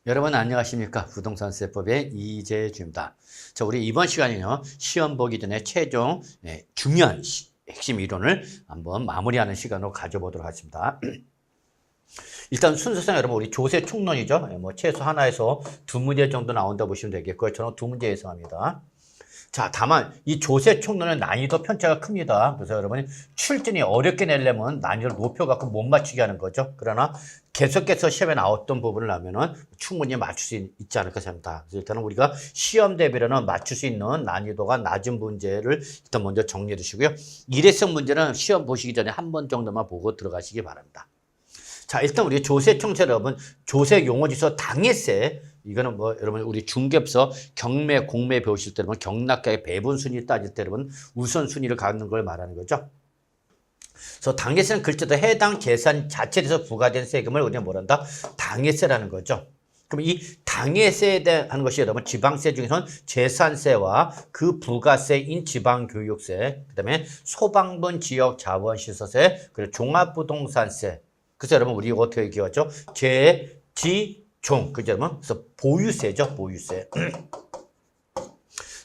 여러분 안녕하십니까? 부동산 세법의 이재주입니다. 자, 우리 이번 시간에는요, 시험 보기 전에 최종 중요한 핵심 이론을 한번 마무리하는 시간으로 가져보도록 하겠습니다. 일단 순서상 여러분 우리 조세 총론이죠. 뭐 최소 하나에서 두 문제 정도 나온다 보시면 되겠고요. 저는 두 문제 예상합니다. 자, 다만 이 조세 총론은 난이도 편차가 큽니다. 그래서 여러분이 출제이 어렵게 내려면 난이도를 높여갖고 못 맞추게 하는 거죠. 그러나 계속해서 시험에 나왔던 부분을 하면은 충분히 맞출 수 있지 않을까 생각합니다. 그래서 일단은 우리가 시험 대비로는 맞출 수 있는 난이도가 낮은 문제를 일단 먼저 정리해 두시고요. 일회성 문제는 시험 보시기 전에 한 번 정도만 보고 들어가시기 바랍니다. 자, 일단 우리 조세 총체 여러분, 조세 용어지수 당해세, 이거는 뭐 여러분 우리 중개업서 경매, 공매 배우실 때 여러분 경락가의 배분 순위 따질 때 여러분 우선순위를 갖는 걸 말하는 거죠. 그래서 당해세는 글자도 해당 재산 자체에 대해서 부과된 세금을 우리가 뭐란다? 당해세라는 거죠. 그럼 이 당해세에 대한 것이 여러분 지방세 중에서는 재산세와 그 부가세인 지방교육세, 그다음에 소방분 지역 자원시설세, 그리고 종합부동산세. 그래서 여러분 우리 이거 어떻게 얘기하죠? 재, 지, 종. 그죠 여러분? 그래서 보유세죠, 보유세.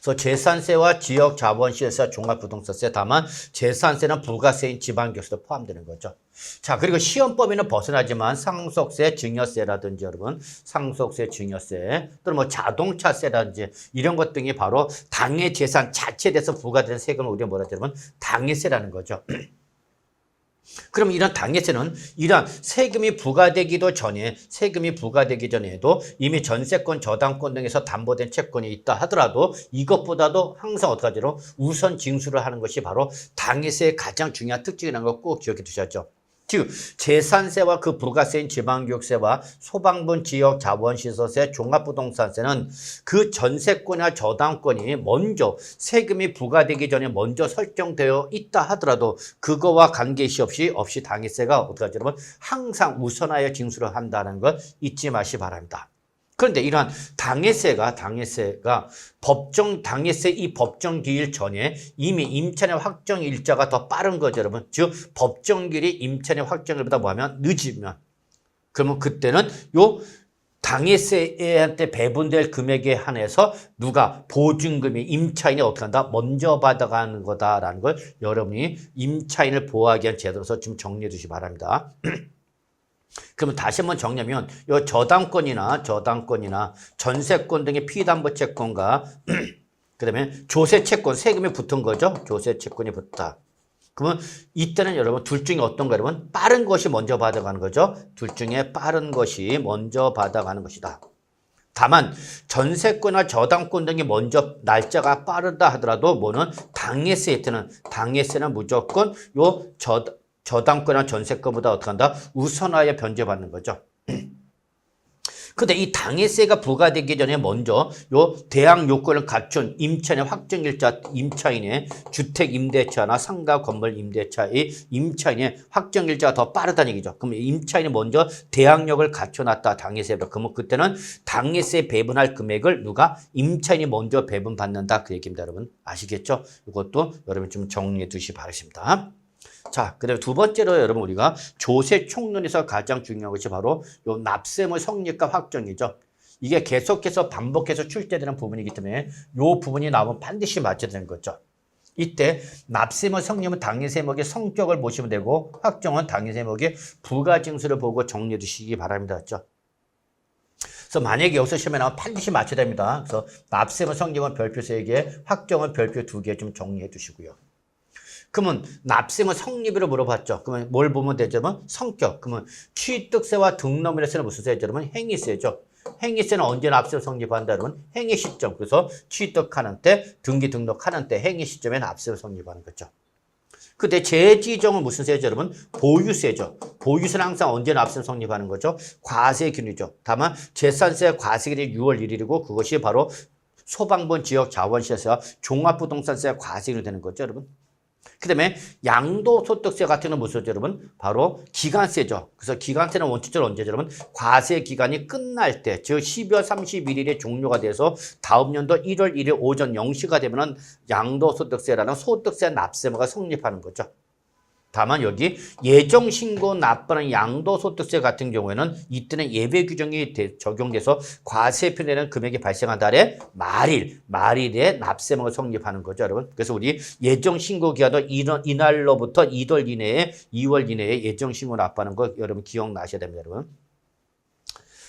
그래서 재산세와 지역 자본시세, 종합부동산세, 다만 재산세는 부가세인 지방교육세도 포함되는 거죠. 자, 그리고 시험범위는 벗어나지만 상속세, 증여세라든지 여러분 상속세, 증여세, 또는 뭐 자동차세라든지 이런 것 등이 바로 당해 재산 자체에 대해서 부과되는 세금을 우리가 뭐라 하죠, 여러분? 당해세라는 거죠. 그럼 이런 당해세는 이러한 세금이 부과되기 전에도 이미 전세권, 저당권 등에서 담보된 채권이 있다 하더라도 이것보다도 항상 어떻게 하죠? 우선 징수를 하는 것이 바로 당해세의 가장 중요한 특징이라는 걸 꼭 기억해 두셔야죠. 즉 재산세와 그 부가세인 지방교육세와 소방분 지역 자원시설세, 종합부동산세는 그 전세권이나 저당권이 먼저 세금이 부과되기 전에 먼저 설정되어 있다 하더라도 그거와 관계없이 당해세가 어떻게 하죠, 여러분? 항상 우선하여 징수를 한다는 걸 잊지 마시기 바랍니다. 그런데 이러한 당해세가 당해세 이 법정기일 전에 이미 임차인의 확정일자가 더 빠른 거죠, 여러분. 즉, 법정기일이 임차인의 확정일보다 뭐하면 늦으면. 그러면 그때는 요 당해세한테 배분될 금액에 한해서 누가 보증금이 임차인이 어떻게 한다? 먼저 받아가는 거다라는 걸 여러분이 임차인을 보호하기 위한 제도로서 좀 정리해 주시기 바랍니다. 그러면 다시 한번 정리하면 이 저당권이나 전세권 등의 피담보 채권과 그다음에 조세 채권, 세금이 붙은 거죠. 조세 채권이 붙다. 그러면 이때는 여러분 둘 중에 어떤가 여러분? 빠른 것이 먼저 받아가는 거죠. 둘 중에 빠른 것이 먼저 받아가는 것이다. 다만 전세권이나 저당권 등이 먼저 날짜가 빠르다 하더라도 뭐는 당해세는 무조건 요 저당권이나 전세권보다 어떻게 한다? 우선하여 변제받는 거죠. 근데 이 당해세가 부과되기 전에 먼저 요 대항 요건을 갖춘 임차인의 확정일자, 임차인의 주택임대차나 상가 건물 임대차의 임차인의 확정일자가 더 빠르다는 얘기죠. 그럼 임차인이 먼저 대항력을 갖춰놨다, 당해세로. 그러면 그때는 당해세 배분할 금액을 누가? 임차인이 먼저 배분받는다. 그 얘기입니다, 여러분. 아시겠죠? 이것도 여러분 좀 정리해 두시기 바랍니다. 자, 그다음에 두 번째로 여러분 우리가 조세 총론에서 가장 중요한 것이 바로 요 납세물 성립과 확정이죠. 이게 계속해서 반복해서 출제되는 부분이기 때문에 요 부분이 나오면 반드시 맞춰야 되는 거죠. 이때 납세물 성립은 당해세목의 성격을 보시면 되고 확정은 당해세목의 부가징수를 보고 정리해 주시기 바랍니다. 그렇죠? 그래서 만약에 여기서 시험에 나오면 반드시 맞춰야 됩니다. 그래서 납세물 성립은 별표 3개, 확정은 별표 2개 좀 정리해 두시고요. 그러면 납세물 성립으로 물어봤죠. 그러면 뭘 보면 되죠? 그러면 성격. 그러면 취득세와 등록물세는 무슨 세죠? 여러분 행위세죠. 행위세는 언제 납세를 성립한다? 여러분 행위 시점. 그래서 취득하는 때, 등기 등록하는 때 행위 시점에 납세를 성립하는 거죠. 근데 재지정은 무슨 세죠, 여러분? 보유세죠. 보유세는 항상 언제 납세를 성립하는 거죠? 과세균이죠. 다만 재산세 과세균이 6월 1일이고 그것이 바로 소방분 지역 자원시세와 종합부동산세 과세균이 되는 거죠, 여러분. 그 다음에 양도소득세 같은 건 무엇이죠, 여러분? 바로 기간세죠. 그래서 기간세는 원칙적으로 언제죠, 여러분? 과세 기간이 끝날 때, 즉 12월 31일에 종료가 돼서 다음 연도 1월 1일 오전 0시가 되면은 양도소득세라는 소득세 납세무가 성립하는 거죠. 다만 여기 예정신고 납부하는 양도소득세 같은 경우에는 이때는 예외 규정이 적용돼서 과세표 내는 금액이 발생한 달에 말일에 납세목을 성립하는 거죠, 여러분. 그래서 우리 예정신고 기한도 이날로부터 2월 이내에 예정신고 납부하는 거 여러분 기억나셔야 됩니다, 여러분.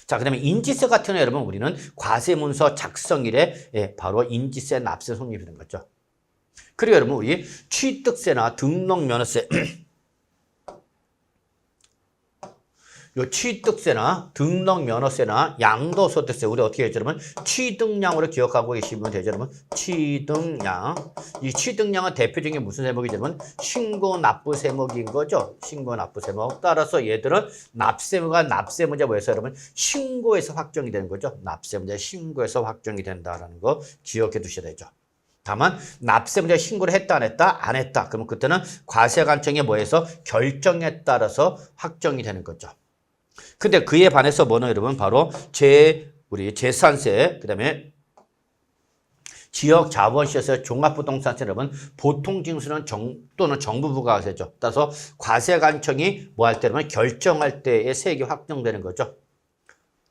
자, 그 다음에 인지세 같은 경우 여러분 우리는 과세문서 작성일에 바로 인지세 납세 성립하는 거죠. 그리고 여러분 우리 취득세나 등록면허세 요 취득세나 등록면허세나 양도소득세 우리 어떻게 했죠 여러분? 취득량으로 기억하고 계시면 되죠 여러분? 취득량. 이 취득량은 대표적인 무슨 세목이죠 여러분? 신고납부 세목인 거죠. 신고납부 세목. 따라서 얘들은 납세문제 뭐였어 여러분? 신고에서 확정이 되는 거죠. 납세문제 신고에서 확정이 된다라는 거 기억해 두셔야 되죠. 다만 납세문제 신고를 했다 안 했다? 안 했다. 그러면 그때는 과세관청의 뭐에서 결정에 따라서 확정이 되는 거죠. 근데 그에 반해서 뭐는 여러분 바로 우리 재산세 그다음에 지역 자본시에서 종합부동산세 여러분 보통 징수는 또는 정부 부가세죠. 따라서 과세관청이 뭐 할 때면 결정할 때의 세액이 확정되는 거죠.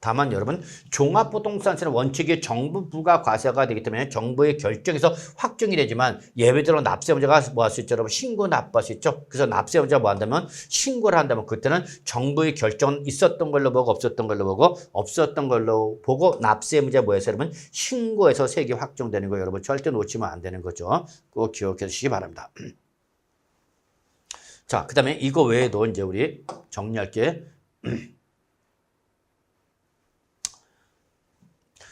다만 여러분 종합부동산세는 원칙이 정부 부가과세가 되기 때문에 정부의 결정에서 확정이 되지만 예외적으로 납세문제가 뭐 할 수 있죠 여러분? 신고 납부할 수 있죠. 그래서 납세문제가 뭐 한다면 신고를 한다면 그때는 정부의 결정은 있었던 걸로 보고 없었던 걸로 보고 납세문제 뭐해서 여러분? 신고해서 세액이 확정되는 거 여러분 절대 놓치면 안 되는 거죠. 꼭 기억해 주시기 바랍니다. 자, 그 다음에 이거 외에도 이제 우리 정리할게.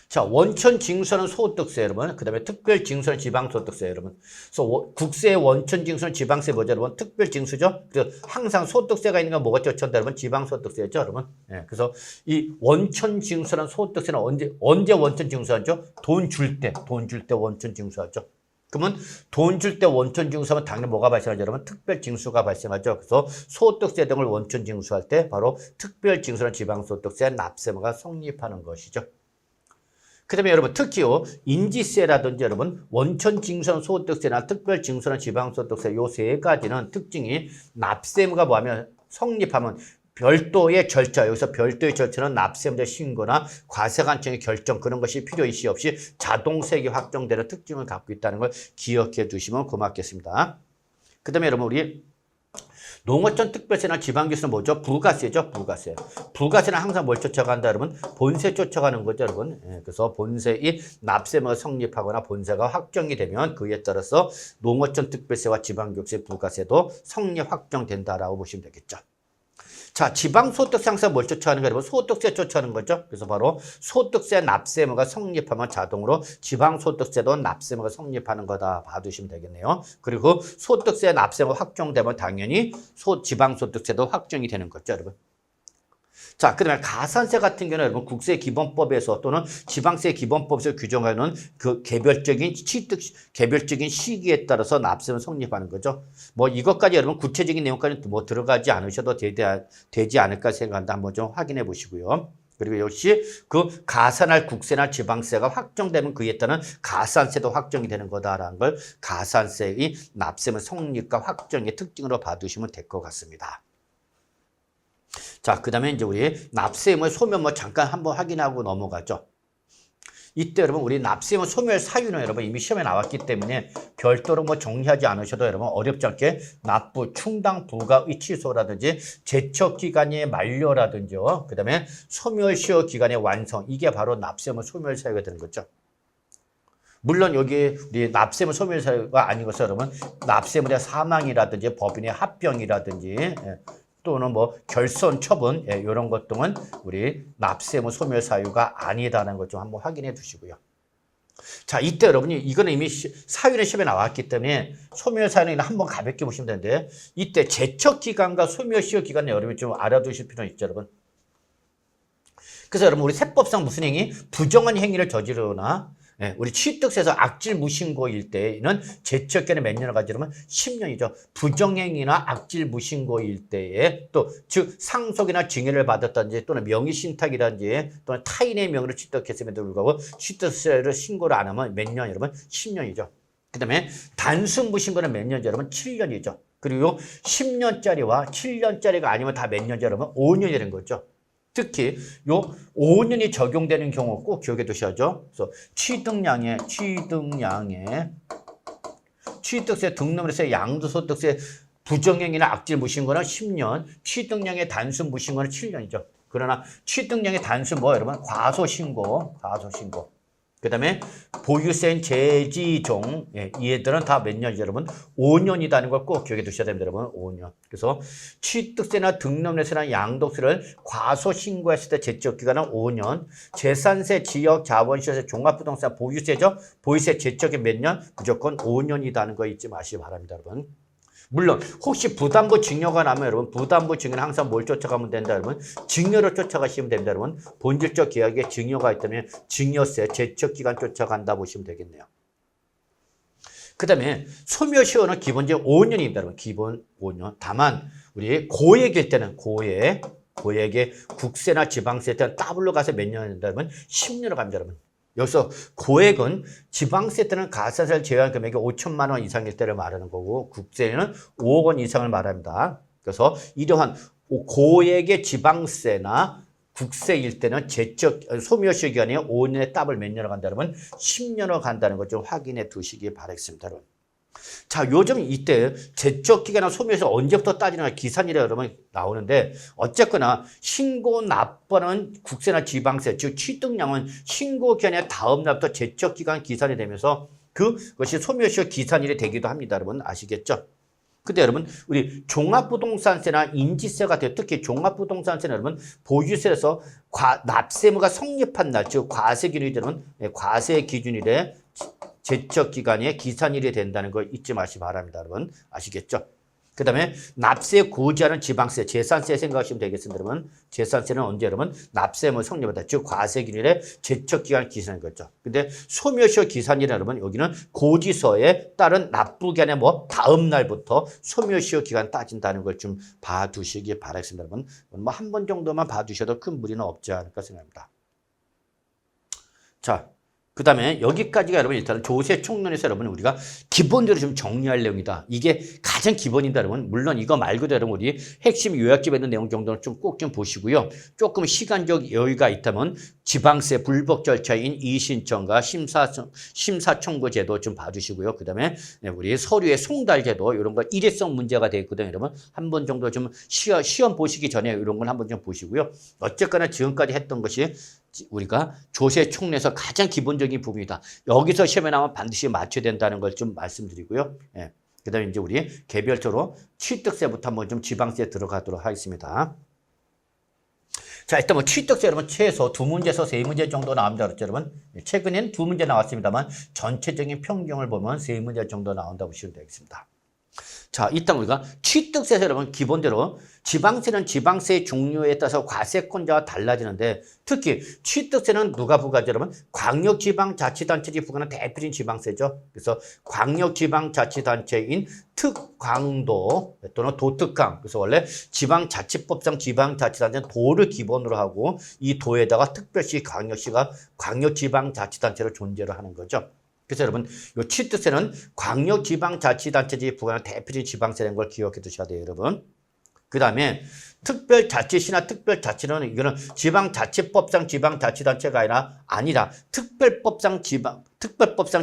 자, 원천 징수는 소득세 여러분. 그 다음에 특별 징수는 지방소득세 여러분. 그래서 국세의 원천 징수는 지방세 뭐죠 여러분? 특별 징수죠. 그래서 항상 소득세가 있는 건 뭐가 쫓는다 여러분? 지방소득세죠 여러분. 예, 그래서 이 원천 징수는 소득세는 언제 원천 징수하죠? 돈 줄 때 원천 징수하죠. 그러면 돈 줄 때 원천 징수하면 당연히 뭐가 발생하죠 여러분? 특별 징수가 발생하죠. 그래서 소득세 등을 원천 징수할 때 바로 특별 징수는 지방소득세 납세가 성립하는 것이죠. 그 다음에 여러분 특히요 인지세라든지 여러분 원천 징수는 소득세나 특별 징수는 지방소득세 요 세 가지는 특징이 납세무가 뭐하면 성립하면 별도의 절차 여기서 별도의 절차는 납세문제 신고나 과세관청의 결정 그런 것이 필요이시 없이 자동세액이 확정되는 특징을 갖고 있다는 걸 기억해 두시면 고맙겠습니다. 그 다음에 여러분 우리 농어촌 특별세나 지방교세는 뭐죠? 부가세죠, 부가세. 부가세는 항상 뭘 쫓아간다, 여러분? 본세 쫓아가는 거죠, 여러분. 예, 그래서 본세이 납세가 성립하거나 본세가 확정이 되면 그에 따라서 농어촌 특별세와 지방교세, 부가세도 성립 확정된다라고 보시면 되겠죠. 자, 지방소득세 항상 뭘 쫓아가는 거예요? 소득세 쫓아가는 거죠. 그래서 바로 소득세 납세무가 성립하면 자동으로 지방소득세도 납세무가 성립하는 거다 봐두시면 되겠네요. 그리고 소득세 납세무가 확정되면 당연히 지방소득세도 확정이 되는 거죠, 여러분. 자, 그 다음에 가산세 같은 경우는 여러분 국세기본법에서 또는 지방세기본법에서 규정하는 그 개별적인 시기에 따라서 납세는 성립하는 거죠. 뭐 이것까지 여러분 구체적인 내용까지 뭐 들어가지 않으셔도 되지 않을까 생각한다. 한번 좀 확인해 보시고요. 그리고 역시 그 가산할 국세나 지방세가 확정되면 그에 따른 가산세도 확정이 되는 거다라는 걸 가산세의 납세는 성립과 확정의 특징으로 봐두시면 될 것 같습니다. 자, 그 다음에 이제 우리 납세 의무 소멸 잠깐 한번 확인하고 넘어가죠. 이때 여러분 우리 납세 의무 소멸 사유는 여러분 이미 시험에 나왔기 때문에 별도로 뭐 정리하지 않으셔도 여러분 어렵지 않게 납부 충당 불가의 취소라든지 제척 기간의 만료라든지요. 그 다음에 소멸 시효 기간의 완성 이게 바로 납세 의무 소멸 사유가 되는 거죠. 물론 여기 우리 납세의무 소멸 사유가 아닌 것은 여러분 납세의무의 사망이라든지 법인의 합병이라든지 또는 뭐 결손 처분 이런 것 등은 우리 납세의무 소멸 사유가 아니다라는 것 좀 한번 확인해 두시고요. 자, 이때 여러분이 이거는 이미 사유는 시험에 나왔기 때문에 소멸 사유는 한번 가볍게 보시면 되는데 이때 제척 기간과 소멸 시효 기간을 여러분이 좀 알아두실 필요는 있죠, 여러분. 그래서 여러분 우리 세법상 무슨 행위? 부정한 행위를 저지르거나 우리 취득세에서 악질 무신고일 때는 제척기간이 몇 년을 가지려면 10년이죠. 부정행위나 악질 무신고일 때에 또 즉 상속이나 증여를 받았다든지 또는 명의신탁이라든지 또는 타인의 명의로 취득했음에도 불구하고 취득세를 신고를 안 하면 몇 년 여러분? 10년이죠. 그 다음에 단순 무신고는 몇 년이죠 여러분? 7년이죠. 그리고 10년짜리와 7년짜리가 아니면 다 몇 년짜리 그러면 5년이 되는 거죠. 특히 요 5년이 적용되는 경우 꼭 기억해 두셔야죠. 그래서 취득세, 등록세, 양도소득세 부정행위나 악질 무신 거는 10년, 취득량의 단순 무신 거는 7년이죠. 그러나 취득량의 단순 뭐 여러분? 과소신고. 그 다음에 보유세인 제지종, 예, 이 애들은 다 몇 년이죠, 여러분? 5년이라는 걸 꼭 기억해 두셔야 됩니다, 여러분. 5년. 그래서 취득세나 등록세나 양도세를 과소신고했을 때 제적기간은 5년. 재산세, 지역, 자본시세, 종합부동산 보유세죠? 보유세 제적이 몇 년? 무조건 5년이라는 거 잊지 마시기 바랍니다, 여러분. 물론 혹시 부담부 증여가 나면 여러분 부담부 증여는 항상 뭘 쫓아가면 된다 여러분? 증여로 쫓아가시면 됩니다 여러분. 본질적 계약에 증여가 있다면 증여세 제척기간 쫓아간다 보시면 되겠네요. 그 다음에 소멸시효는 기본적으로 5년입니다 여러분. 기본 5년. 다만 우리 고액일 때는 고액의 국세나 지방세 때는 더블로 가서 몇 년이 된다 여러분? 10년으로 갑니다 여러분. 여기서 고액은 지방세 때는 가산세를 제외한 금액이 5천만 원 이상일 때를 말하는 거고 국세는 5억 원 이상을 말합니다. 그래서 이러한 고액의 지방세나 국세일 때는 소멸시효 기간이 5년에 더블 몇 년을 간다 그러면 10년을 간다는 것 좀 확인해 두시기 바라겠습니다. 여러분. 자, 요즘 이때 제적기간이나 소멸시효 언제부터 따지나 기산이라 여러분 나오는데 어쨌거나 신고 납부는 국세나 지방세 즉 취득량은 신고 기한의 다음 날부터 제적기간 기산이 되면서 그것이 소멸시효 기산일이 되기도 합니다. 여러분 아시겠죠? 근데 여러분 우리 종합부동산세나 인지세 같은 특히 종합부동산세는 여러분 보유세에서 납세무가 성립한 날 즉 과세 기준이 되는 과세 기준일에 제척기간에 기산일이 된다는 걸 잊지 마시기 바랍니다. 여러분 아시겠죠? 그 다음에 납세 고지하는 지방세, 재산세 생각하시면 되겠습니다. 여러분 재산세는 언제 여러분? 납세무 성립하다. 즉 과세기일에 제척기간 기산인 거죠. 근데 소멸시효 기산일은 여러분 여기는 고지서에 따른 납부기한의 뭐 다음 날부터 소멸시효 기간 따진다는 걸 좀 봐두시기 바라겠습니다. 여러분 뭐 한 번 정도만 봐두셔도 큰 무리는 없지 않을까 생각합니다. 자. 그 다음에 여기까지가 여러분 일단은 조세 총론에서 여러분 우리가 기본적으로 좀 정리할 내용이다. 이게 가장 기본입니다 여러분. 물론 이거 말고도 여러분 우리 핵심 요약집에 있는 내용 정도는 좀 꼭 좀 보시고요. 조금 시간적 여유가 있다면 지방세 불복 절차인 이의신청과 심사 청구 제도 좀 봐주시고요. 그 다음에 우리 서류의 송달 제도 이런 거 일회성 문제가 되어 있거든요 여러분. 한 번 정도 좀 시험 보시기 전에 이런 건 한번 좀 보시고요. 어쨌거나 지금까지 했던 것이 우리가 조세 총론에서 가장 기본적인 부분이다. 여기서 시험에 나오면 반드시 맞춰야 된다는 걸 좀 말씀드리고요. 예. 그 다음에 이제 우리 개별적으로 취득세부터 한번 좀 지방세 들어가도록 하겠습니다. 자, 일단 뭐 취득세 여러분 최소 2문제에서 3문제 정도 나옵니다. 그렇죠, 여러분? 최근엔 2문제 나왔습니다만 전체적인 평균을 보면 3문제 정도 나온다고 보시면 되겠습니다. 자, 일단 우리가 취득세에서 여러분 기본적으로 지방세는 지방세의 종류에 따라서 과세권자가 달라지는데 특히 취득세는 누가 부과하죠 여러분? 광역지방자치단체들이 부과하는 대표적인 지방세죠. 그래서 광역지방자치단체인 특광도 또는 도특강 그래서 원래 지방자치법상 지방자치단체는 도를 기본으로 하고 이 도에다가 특별시 광역시가 광역지방자치단체로 존재를 하는 거죠. 그래서 여러분, 요 취득세는 광역지방자치단체들이 부과하는 대표적인 지방세라는 걸 기억해 두셔야 돼요, 여러분. 그 다음에 특별자치시나 특별자치는 이거는 지방자치법상 지방자치단체가 아니라 특별법상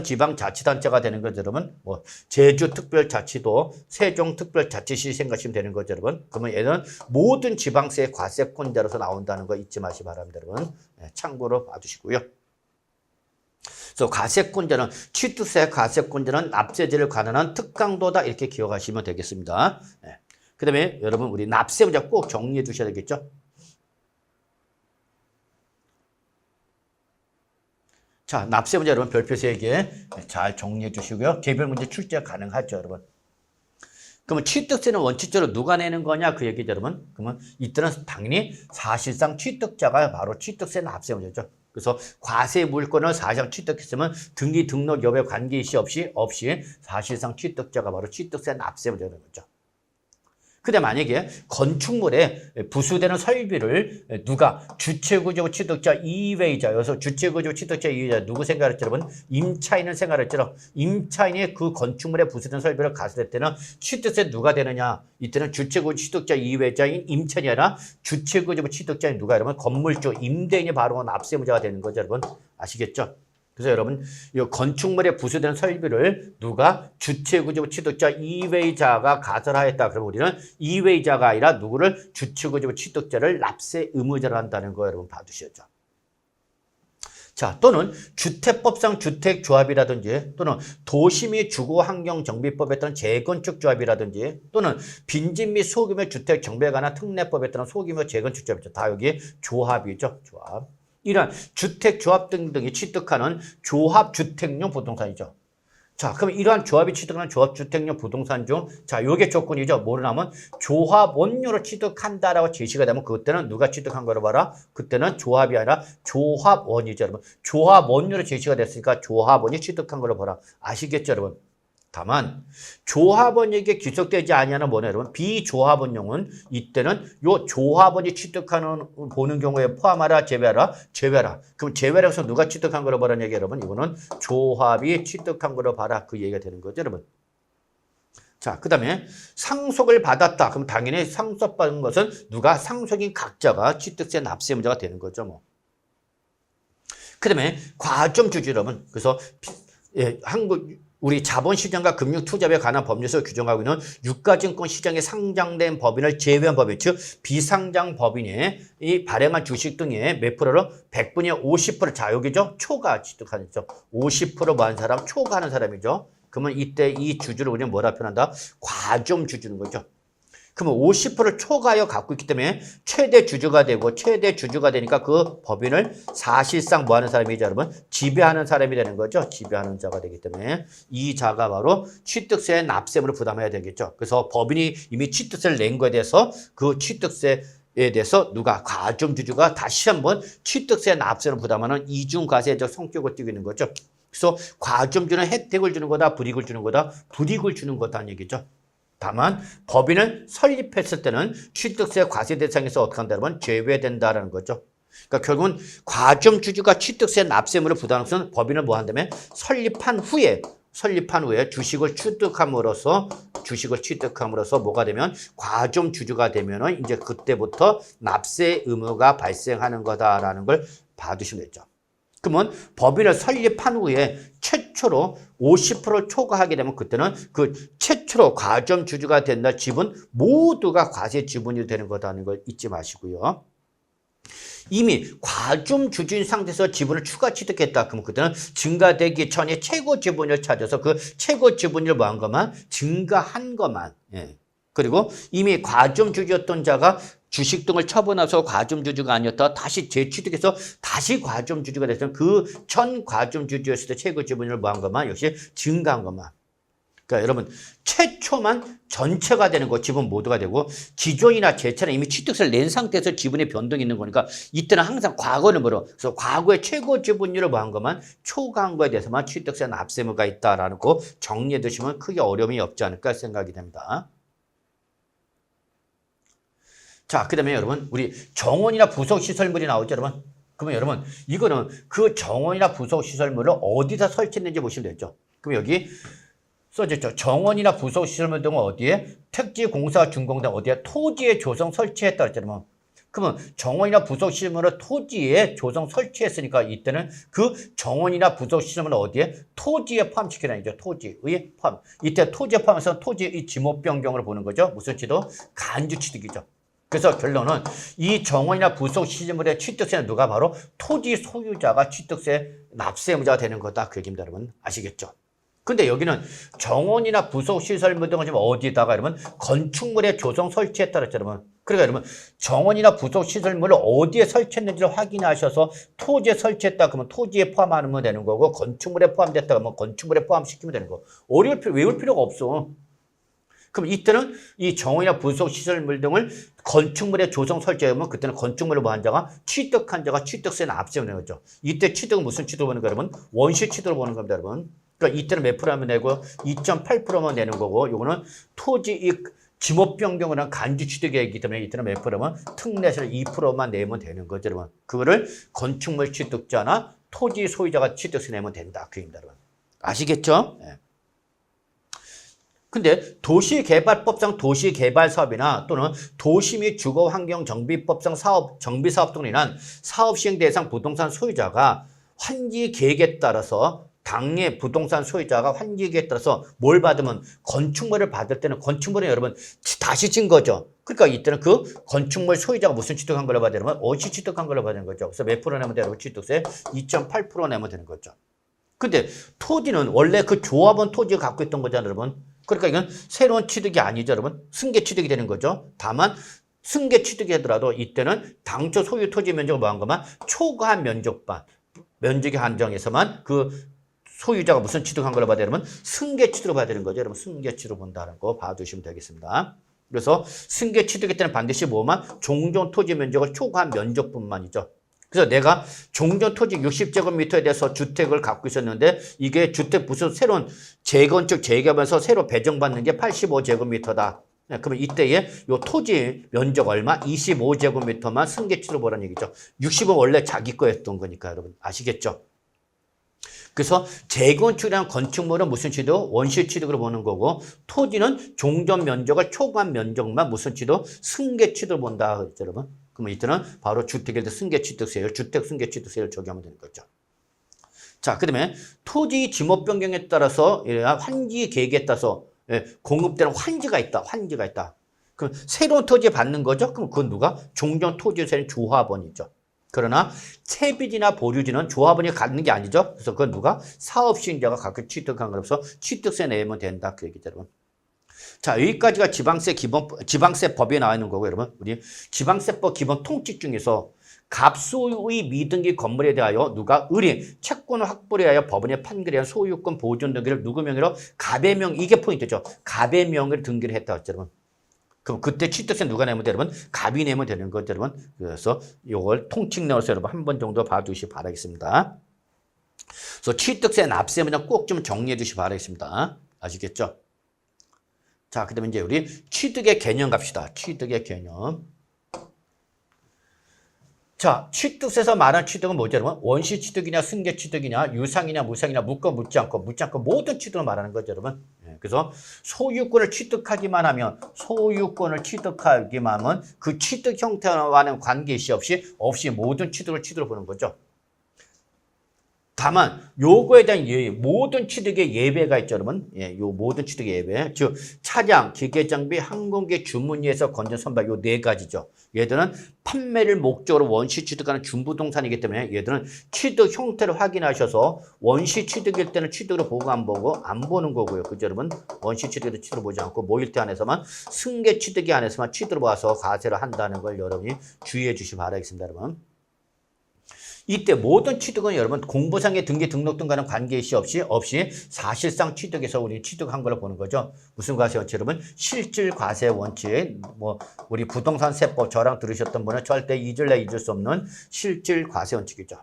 지방자치단체가 되는 거죠, 여러분. 뭐 제주 특별자치도 세종 특별자치시 생각하시면 되는 거죠, 여러분. 그러면 얘는 모든 지방세 과세권자로서 나온다는 거 잊지 마시기 바랍니다, 여러분. 네, 참고로 봐주시고요. 그래서 과세권자는 취득세 과세권자는 납세제를 관할하는 특강도다 이렇게 기억하시면 되겠습니다. 네. 그 다음에 여러분 우리 납세 문제 꼭 정리해 두셔야 되겠죠. 자, 납세 문제 여러분 별표 3개 잘 정리해 주시고요. 개별 문제 출제 가능하죠, 여러분. 그러면 취득세는 원칙적으로 누가 내는 거냐 그 얘기죠, 여러분. 그러면 이때는 당연히 사실상 취득자가 바로 취득세 납세 문제죠. 그래서 과세 물권을 사실상 취득했으면 등기 등록 여부에 관계일시 없이 사실상 취득자가 바로 취득세 납세 문제가 되는 거죠. 근데 만약에 건축물에 부수되는 설비를 누가 주체구조 취득자 이외이자 여기서 주체구조 취득자 이외이자 누구 생각했죠 여러분? 임차인은 생각했죠. 임차인이 그 건축물에 부수된 설비를 가설할 때는 취득세 누가 되느냐? 이때는 주체구조 취득자 이외자인 임차인이 아니라 주체구조 취득자인 누가 여러분? 건물주 임대인이 바로 납세무자가 되는 거죠 여러분. 아시겠죠? 그래서 여러분 이 건축물에 부수된 설비를 누가 주체구조 취득자 이외자가 가설하였다. 그러면 우리는 이외자가 아니라 누구를 주체구조 취득자를 납세 의무자로 한다는 거 여러분 봐두셔야죠. 자, 또는 주택법상 주택조합이라든지 또는 도시 및 주거환경정비법에 따른 재건축조합이라든지 또는 빈집 및 소규모 주택정비에 관한 특례법에 따른 소규모 재건축조합이죠. 다 여기 조합이죠. 조합. 이런 주택조합 등등이 취득하는 조합주택용 부동산이죠. 자, 그럼 이러한 조합이 취득하는 조합주택용 부동산 중, 자, 요게 조건이죠. 뭐냐면 조합원료로 취득한다라고 제시가 되면 그때는 누가 취득한 거로 봐라? 그때는 조합이 아니라 조합원이죠, 여러분. 조합원료로 제시가 됐으니까 조합원이 취득한 거로 봐라. 아시겠죠, 여러분? 다만 조합원에게 귀속되지 아니하는 뭐냐 여러분 비조합원용은 이때는 요 조합원이 취득하는 보는 경우에 포함하라 제외하라 그럼 제외라고 해서 누가 취득한 거로 봐라는 얘기 여러분 이거는 조합이 취득한 거로 봐라 그 얘기가 되는 거죠 여러분. 자, 그 다음에 상속을 받았다. 그럼 당연히 상속받은 것은 누가 상속인 각자가 취득세 납세의무자가 되는 거죠 뭐. 그 다음에 과점주주 여러분 그래서 우리 자본시장과 금융투자에 관한 법률에서 규정하고 있는 유가증권 시장에 상장된 법인을 제외한 법인, 즉 비상장 법인이 이 발행한 주식 등의 몇 프로로 100분의 50%, 자 여기죠. 초과 취득하는 죠. 50% 뭐 하는 사람, 초과하는 사람이죠. 그러면 이때 이 주주를 우리는 뭐라 표현한다? 과점주주는 거죠. 그러면 50% 초과하여 갖고 있기 때문에 최대 주주가 되고 최대 주주가 되니까 그 법인을 사실상 뭐 하는 사람이죠, 여러분? 지배하는 사람이 되는 거죠. 지배하는 자가 되기 때문에 이 자가 바로 취득세 납세물을 부담해야 되겠죠. 그래서 법인이 이미 취득세를 낸 거에 대해서 그 취득세에 대해서 누가 과점주주가 다시 한번 취득세 납세를 부담하는 이중과세적 성격을 띠고 있는 거죠. 그래서 과점주는 혜택을 주는 거다, 불이익을 주는 거다, 불이익을 주는 거다는 얘기죠. 다만 법인을 설립했을 때는 취득세 과세 대상에서 어떻게 한다 여러분? 제외된다라는 거죠. 그러니까 결국은 과점주주가 취득세 납세물을 부담하는 것은 법인을 뭐 한다면 설립한 후에 주식을 취득함으로써 뭐가 되면 과점주주가 되면은 이제 그때부터 납세 의무가 발생하는 거다라는 걸 봐두시면 되죠. 그러면 법인을 설립한 후에 최초로 50% 초과하게 되면 그때는 그 최초로 과점주주가 된다 지분 모두가 과세 지분이 되는 거다는 걸 잊지 마시고요. 이미 과점주주인 상태에서 지분을 추가 취득했다. 그러면 그때는 증가되기 전에 최고 지분을 찾아서 그 최고 지분을 뭐 한 것만 증가한 것만. 예. 그리고 이미 과점주주였던 자가 주식 등을 처분해서 과점주주가 아니었다. 다시 재취득해서 다시 과점주주가 됐으면 그 전 과점주주였을 때 최고 지분을 뭐 한 것만 역시 증가한 것만. 그러니까 여러분 최초만 전체가 되는 거 지분 모두가 되고 기존이나 재차는 이미 취득세를 낸 상태에서 지분의 변동이 있는 거니까 이때는 항상 과거를 물어. 그래서 과거의 최고 지분율을 뭐 한 것만 초과한 거에 대해서만 취득세 납세의무가 있다라는 거 정리해 두시면 크게 어려움이 없지 않을까 생각이 됩니다. 자, 그 다음에 여러분, 우리 정원이나 부속시설물이 나오죠, 여러분? 그러면 여러분, 이거는 그 정원이나 부속시설물을 어디다 설치했는지 보시면 되죠. 그럼 여기 써졌죠. 정원이나 부속시설물 등은 어디에? 택지공사 준공등 어디에? 토지에 조성 설치했다 그랬잖아요. 그러면 정원이나 부속시설물을 토지에 조성 설치했으니까 이때는 그 정원이나 부속시설물을 어디에? 토지에 포함시키라는 거죠. 토지의 포함. 이때 토지에 포함해서 토지의 지목 변경을 보는 거죠. 무슨 취득? 간주 취득이죠. 그래서 결론은 이 정원이나 부속시설물의 취득세는 누가 바로 토지 소유자가 취득세 납세의무자가 되는 거다. 그 얘기입니다. 여러분 아시겠죠? 근데 여기는 정원이나 부속시설물 등을 지금 어디다가 여러분 건축물에 조성 설치했다 그랬죠. 여러분. 그러니까 여러분 정원이나 부속시설물을 어디에 설치했는지를 확인하셔서 토지에 설치했다 그러면 토지에 포함하면 되는 거고 건축물에 포함됐다 그러면 건축물에 포함시키면 되는 거. 외울 필요가 없어. 그럼 이때는 이 정원이나 부속시설물 등을 건축물에 조성 설치하면 그때는 건축물을 뭐 한 자가 취득한 자가 취득세는 납세하는 거죠. 이때 취득은 무슨 취득을 보는 거예요, 여러분? 원시 취득을 보는 겁니다, 여러분. 그러니까 이때는 몇 프로 하면 되고 2.8%만 내는 거고 요거는 토지 지목 변경이랑 간주 취득이기 때문에 이때는 몇 프로면 특례세를 2%만 내면 되는 거죠, 여러분. 그거를 건축물 취득자나 토지 소유자가 취득세 내면 된다. 그 얘기입니다, 여러분. 아시겠죠? 네. 근데 도시개발법상 도시개발사업이나 또는 도시 및 주거환경정비법상 정비사업 등으로 인한 사업시행 대상 부동산 소유자가 환지 계획에 따라서 당의 부동산 소유자가 환지 계획에 따라서 뭘 받으면 건축물을 받을 때는 건축물은 여러분 다시 진 거죠. 그러니까 이때는 그 건축물 소유자가 무슨 취득한 걸로 받아야 되면 원시 취득한 걸로 받는 거죠. 그래서 몇 프로 내면 돼요? 취득세 2.8% 내면 되는 거죠. 근데 토지는 원래 그 조합원 토지가 갖고 있던 거잖아요, 여러분. 그러니까 이건 새로운 취득이 아니죠, 여러분. 승계 취득이 되는 거죠. 다만 승계 취득이 하더라도 이때는 당초 소유 토지 면적을 뭐한 것만 초과 면적반, 면적의 한정에서만 그 소유자가 무슨 취득한 걸로 봐야 되면 승계 취득으로 봐야 되는 거죠. 여러분 승계 취득으로 본다는 거 봐두시면 되겠습니다. 그래서 승계 취득일 때는 반드시 뭐만 종전 토지 면적을 초과한 면적뿐만이죠. 그래서 내가 종전 토지 60제곱미터에 대해서 주택을 갖고 있었는데 이게 주택 무슨 새로운 재건축 재개발해서 새로 배정받는 게 85제곱미터다. 그러면 이때에 요 토지 면적 얼마? 25제곱미터만 승계치로 보라는 얘기죠. 60은 원래 자기 거였던 거니까 여러분 아시겠죠? 그래서 재건축이랑 건축물은 무슨 취득? 원시 취득으로 보는 거고 토지는 종전 면적을 초과한 면적만 무슨 취득? 승계 취득을 본다. 그렇죠, 여러분? 그러면 이때는 바로 주택에 대해 승계취득세율, 주택 승계취득세율을 적용하면 되는 거죠. 자, 그 다음에 토지 지목 변경에 따라서 환지 계획에 따라서 공급되는 환지가 있다. 환지가 있다. 그럼 새로운 토지 받는 거죠? 그럼 그건 누가? 종전 토지세는 조합원이죠. 그러나 채비지나 보류지는 조합원이 갖는 게 아니죠. 그래서 그건 누가? 사업시행자가 각각 취득한 거라서 취득세 내면 된다. 그 얘기죠, 여러분. 자, 여기까지가 지방세법에 나와 있는 거고, 여러분. 우리 지방세법 기본 통칙 중에서 갑소의 미등기 건물에 대하여 누가 채권을 확보를 하여 법원에 판결에 의한 소유권 보존 등기를 누구 명의로? 갑의 명, 이게 포인트죠. 갑의 명의로 등기를 했다, 여러분. 그럼 그때 취득세 누가 내면 돼, 여러분? 갑이 내면 되는 거죠, 여러분. 그래서 이걸 통칙 넣어서 여러분 한 번 정도 봐두시기 바라겠습니다. 그래서 취득세 납세 문장 꼭 좀 정리해 주시기 바라겠습니다. 아시겠죠? 자, 그 다음에 이제 우리 취득의 개념 갑시다. 취득의 개념. 자, 취득세에서 말하는 취득은 뭐죠, 여러분? 원시 취득이냐, 승계 취득이냐, 유상이냐, 무상이냐, 묻고 묻지 않고 모든 취득을 말하는 거죠, 여러분. 그래서 소유권을 취득하기만 하면 그 취득 형태와는 관계시 없이 모든 취득을 보는 거죠. 다만 요거에 대한 모든 취득의 예외가 있죠, 여러분. 요 모든 취득의 예외. 즉 차량, 기계장비, 항공기 주문위에서 건전 선박 요 네 가지죠. 얘들은 판매를 목적으로 원시 취득하는 준부동산이기 때문에 얘들은 취득 형태를 확인하셔서 원시 취득일 때는 취득으로 보고 안 보는 거고요. 그죠, 여러분? 원시 취득에도 취득을 보지 않고 모일태 안에서만 승계 취득이 안에서만 취득을 봐서 과세를 한다는 걸 여러분이 주의해 주시기 바라겠습니다, 여러분. 이때 모든 취득은 여러분 공부상의 등기 등록 등과는 관계시 없이 사실상 취득에서 우리 취득한 걸로 보는 거죠. 무슨 과세 원칙 여러분? 실질 과세 원칙. 우리 부동산 세법 저랑 들으셨던 분은 절대 잊을 수 없는 실질 과세 원칙이죠.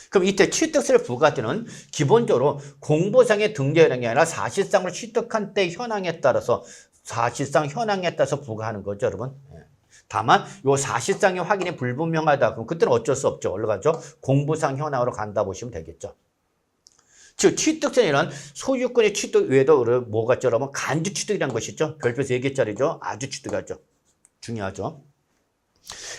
그럼 이때 취득세를 부과되는 기본적으로 공부상의 등재라는 게 아니라 사실상으로 취득한 때 현황에 따라서 부과하는 거죠, 여러분. 다만 요 사실상의 확인이 불분명하다. 그럼 그때는 어쩔 수 없죠. 올라가죠. 공부상 현황으로 간다 보시면 되겠죠. 즉 취득세는 소유권의 취득 외에도 뭐가 있죠? 그러면 간주 취득이라는 것이 있죠. 별표 3개짜리죠. 아주 취득하죠. 중요하죠.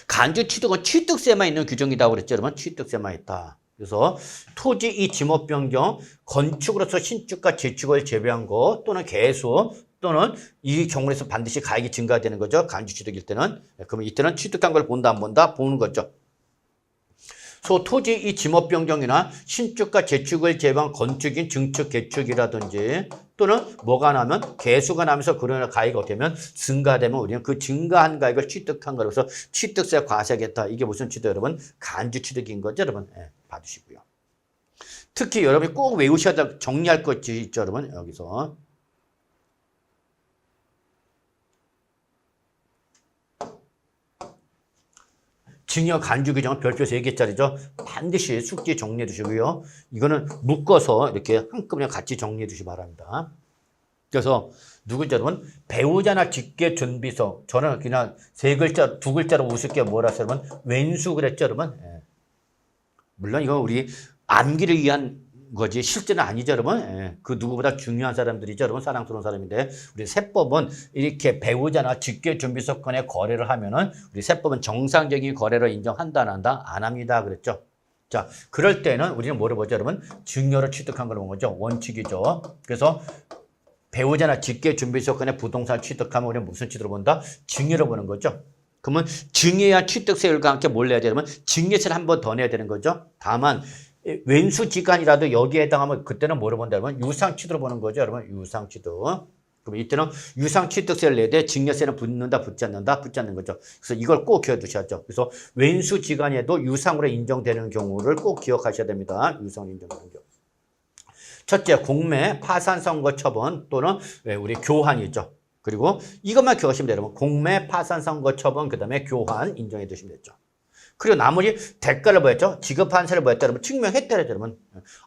간주 취득은 취득세만 있는 규정이라고 그랬죠. 여러분 취득세만 있다. 그래서 토지 이 지목 변경, 건축으로서 신축과 재축을 제외한 거 또는 개수 또는 이 경우에서 반드시 가액이 증가되는 거죠. 간주 취득일 때는. 그러면 이때는 취득한 걸 본다 안 본다? 보는 거죠. 토지 이 지목 변경이나 신축과 재축을 제외한 건축인 증축, 개축이라든지 또는 뭐가 나면 개수가 나면서 그러나 가액이 어떻게 되면 증가되면 우리는 그 증가한 가액을 취득한 거라서 취득세 과세하겠다. 이게 무슨 취득 여러분? 간주 취득인 거죠, 여러분. 봐두시고요. 특히 여러분이 꼭 외우셔야 될 정리할 것이 있죠, 여러분. 여기서. 증여 간주 규정은 별표 3개짜리죠. 반드시 숙지 정리해 주시고요. 이거는 묶어서 이렇게 한꺼번에 같이 정리해 주시기 바랍니다. 그래서 누구죠, 여러분? 배우자나 직계준비서. 저는 그냥 두 글자로 우습게 뭐라 했어요, 여러분? 왼수 그랬죠, 여러분? 예. 물론 이거 우리 암기를 위한 거지 실제는 아니죠, 여러분. 예. 그 누구보다 중요한 사람들이죠, 여러분. 사랑스러운 사람인데 우리 세법은 이렇게 배우자나 직계준비서 간에 거래를 하면은 우리 세법은 정상적인 거래로 인정한다, 안 한다? 안 합니다, 그랬죠. 자, 그럴 때는 우리는 뭐를 보죠, 여러분? 증여를 취득한 걸 본 거죠. 원칙이죠. 그래서 배우자나 직계준비서 간에 부동산 취득하면 우리는 무슨 취득을 본다? 증여를 보는 거죠. 그러면 증여야 취득세율과 함께 뭘 내야 되냐면 증여세를 한 번 더 내야 되는 거죠. 다만 왼수지간이라도 여기에 해당하면 그때는 뭐를 본다? 여러분 유상취득을 보는 거죠. 여러분 유상취득. 그럼 이때는 유상취득세를 내야 돼. 증여세는 붙는다, 붙지 않는다, 붙지 않는 거죠. 그래서 이걸 꼭 기억해 두셔야죠. 그래서 왼수지간에도 유상으로 인정되는 경우를 꼭 기억하셔야 됩니다. 유상으로 인정되는 경우. 첫째, 공매, 파산, 선고, 처분 또는 우리 교환이죠. 그리고 이것만 기억하시면 돼요. 여러분. 공매, 파산, 선고, 처분, 그 다음에 교환 인정해 두시면 되죠. 그리고 나머지 대가를 뭐였죠? 지급한 세를 뭐였죠? 여러분 증명했다 그랬죠, 여러분.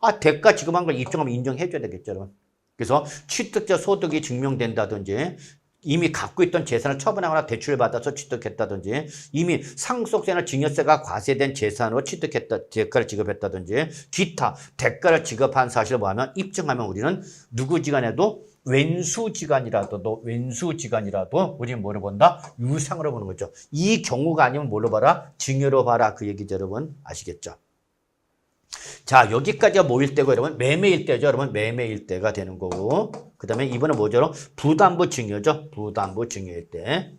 아, 대가 지급한 걸 입증하면 인정해 줘야 되겠죠, 여러분. 그래서 취득자 소득이 증명된다든지 이미 갖고 있던 재산을 처분하거나 대출을 받아서 취득했다든지 이미 상속세나 증여세가 과세된 재산으로 취득했다, 대가를 지급했다든지 기타 대가를 지급한 사실을 뭐하면 입증하면 우리는 누구지간에도 왼수지간이라도 우리는 뭐를 본다? 유상으로 보는 거죠. 이 경우가 아니면 뭘로 봐라? 증여로 봐라. 그 얘기죠, 여러분. 아시겠죠? 자, 여기까지가 뭐일 때고, 여러분? 매매일 때죠, 여러분. 매매일 때가 되는 거고. 그 다음에 이번에 뭐죠, 여러분? 부담부 증여죠. 부담부 증여일 때.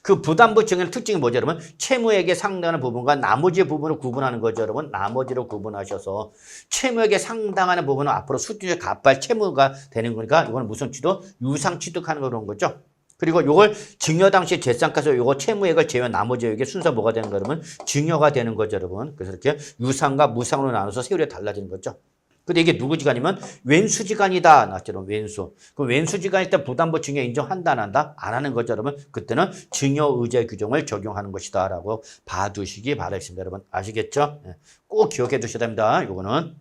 그 부담부 증여의 특징이 뭐죠, 여러분? 채무액에 상당하는 부분과 나머지 부분을 구분하는 거죠, 여러분. 나머지로 구분하셔서 채무액에 상당하는 부분은 앞으로 수준의 갚을 채무가 되는 거니까 이거는 무슨 취득? 유상 취득하는 그런 거죠. 그리고 이걸 증여 당시 재산가서 요거 채무액을 제외한 나머지액의 순서 뭐가 되는 거 여러분? 증여가 되는 거죠, 여러분. 그래서 이렇게 유상과 무상으로 나눠서 세율이 달라지는 거죠. 근데 이게 누구 지간이면 왼수지간이다. 나처럼 왼수. 그럼 왼수지간일 때 부담부 증여 인정한다, 안 한다? 안 하는 거죠, 여러분. 그때는 증여의제 규정을 적용하는 것이다. 라고 봐두시기 바라겠습니다, 여러분. 아시겠죠? 꼭 기억해 두셔야 됩니다. 요거는.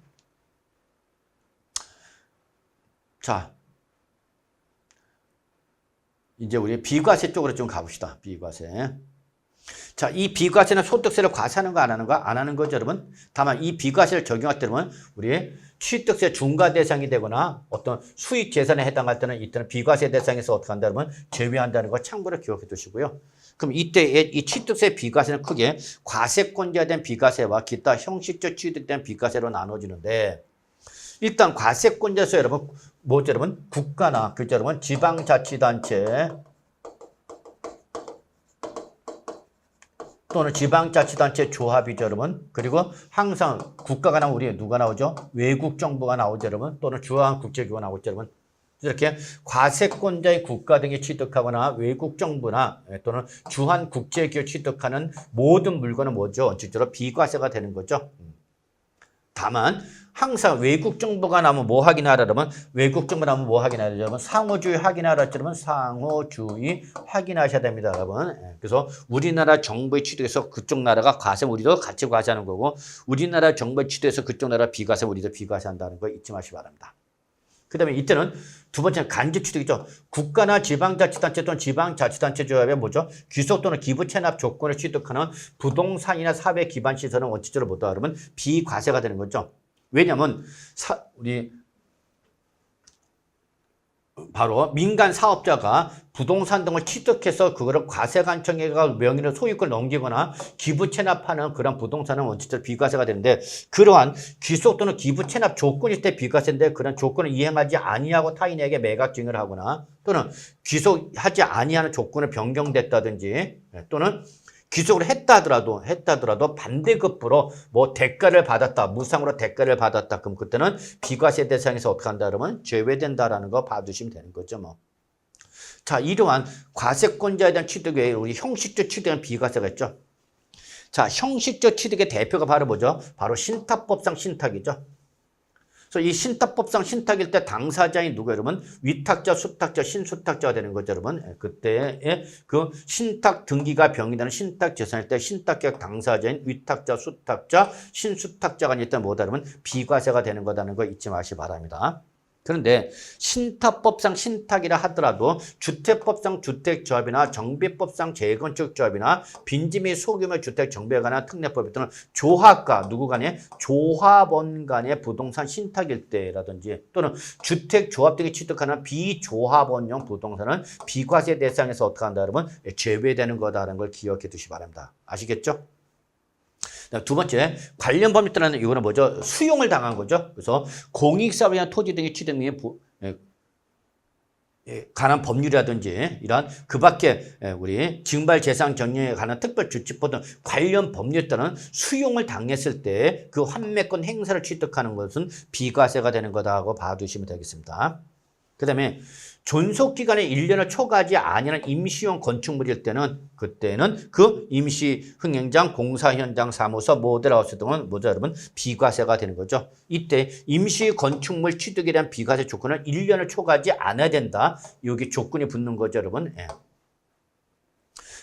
자. 이제 우리 비과세 쪽으로 좀 가봅시다. 비과세. 자, 이 비과세는 소득세를 과세하는 거 안 하는 거? 안 하는 거죠, 여러분. 다만 이 비과세를 적용할 때는 우리 취득세 중과 대상이 되거나 어떤 수익 재산에 해당할 때는 이때는 비과세 대상에서 어떻게 한다, 여러분? 제외한다는 거 참고로 기억해 두시고요. 그럼 이때 이 취득세 비과세는 크게 과세권자에 대한 비과세와 기타 형식적 취득된 비과세로 나눠지는데 일단 과세권자에서 여러분 뭐죠, 여러분? 국가나 그죠, 여러분? 지방자치단체 또는 지방자치단체 조합이죠, 여러분. 그리고 항상 국가가 나오면 우리 누가 나오죠? 외국 정부가 나오죠, 여러분. 또는 주한 국제기구가 나오죠, 여러분. 이렇게 과세권자의 국가 등이 취득하거나 외국 정부나 또는 주한 국제기구 취득하는 모든 물건은 뭐죠? 원칙적으로 비과세가 되는 거죠. 다만 항상 외국 정보가 나오면 뭐 확인하라면 외국 정보 나오면 뭐 확인하라면 상호주의 확인하라면 상호주의 확인하셔야 됩니다, 여러분. 그래서 우리나라 정부에 취득해서 그쪽 나라가 과세 우리도 같이 과세하는 거고 우리나라 정부에 취득해서 그쪽 나라 비과세 우리도 비과세한다는 거 잊지 마시기 바랍니다. 그다음에 이때는 두 번째는 간접 취득이죠. 국가나 지방자치단체 또는 지방자치단체 조합에 뭐죠? 귀속 또는 기부 체납 조건을 취득하는 부동산이나 사회 기반 시설은 원칙적으로 뭐다 그러면 비과세가 되는 거죠. 왜냐하면 우리 바로 민간 사업자가 부동산 등을 취득해서 그거를 과세관청에가 명의로 소유권을 넘기거나 기부 체납하는 그런 부동산은 원칙적으로 비과세가 되는데 그러한 귀속 또는 기부 체납 조건일 때 비과세인데 그런 조건을 이행하지 아니하고 타인에게 매각 증여를 하거나 또는 귀속하지 아니하는 조건을 변경됐다든지 또는 귀속을 했다 하더라도 반대급부로 뭐 대가를 받았다, 무상으로 대가를 받았다. 그럼 그때는 비과세 대상에서 어떻게 한다 그러면 제외된다라는 거 봐두시면 되는 거죠, 뭐. 자, 이러한 과세권자에 대한 취득 외에 우리 형식적 취득은 비과세가 있죠. 자, 형식적 취득의 대표가 바로 뭐죠? 바로 신탁법상 신탁이죠. 그래서 이 신탁법상 신탁일 때 당사자인 누구 여러분? 위탁자, 수탁자, 신수탁자가 되는 거죠, 여러분. 그때의 그 신탁 등기가 병이되는 신탁 재산일 때 신탁계약 당사자인 위탁자, 수탁자, 신수탁자가 일단 뭐다 그러면 비과세가 되는 거다는 거 잊지 마시기 바랍니다. 그런데 신탁법상 신탁이라 하더라도 주택법상 주택조합이나 정비법상 재건축조합이나 빈지 및 소규모 주택 정비에 관한 특례법 또는 조합과 누구 간의 조합원 간의 부동산 신탁일 때라든지 또는 주택조합 등이 취득하는 비조합원용 부동산은 비과세 대상에서 어떻게 한다 그러면 제외되는 거다라는 걸 기억해 두시기 바랍니다. 아시겠죠? 두 번째, 관련 법률 따르는 이거는 뭐죠? 수용을 당한 거죠. 그래서 공익사업이나 토지 등의 취득 및 관한 법률이라든지 이러한 그 밖에 우리 징발재산 정리에 관한 특별조치법 등 관련 법률에 따른 수용을 당했을 때 그 환매권 행사를 취득하는 것은 비과세가 되는 거다라고 봐두시면 되겠습니다. 그 다음에 존속기간에 1년을 초과하지 아니하는 임시용 건축물일 때는 그때는 그 임시 흥행장, 공사 현장, 사무소, 모델하우스 등은 뭐죠 여러분? 비과세가 되는 거죠. 이때 임시 건축물 취득에 대한 비과세 조건을 1년을 초과하지 않아야 된다. 여기 조건이 붙는 거죠 여러분. 예.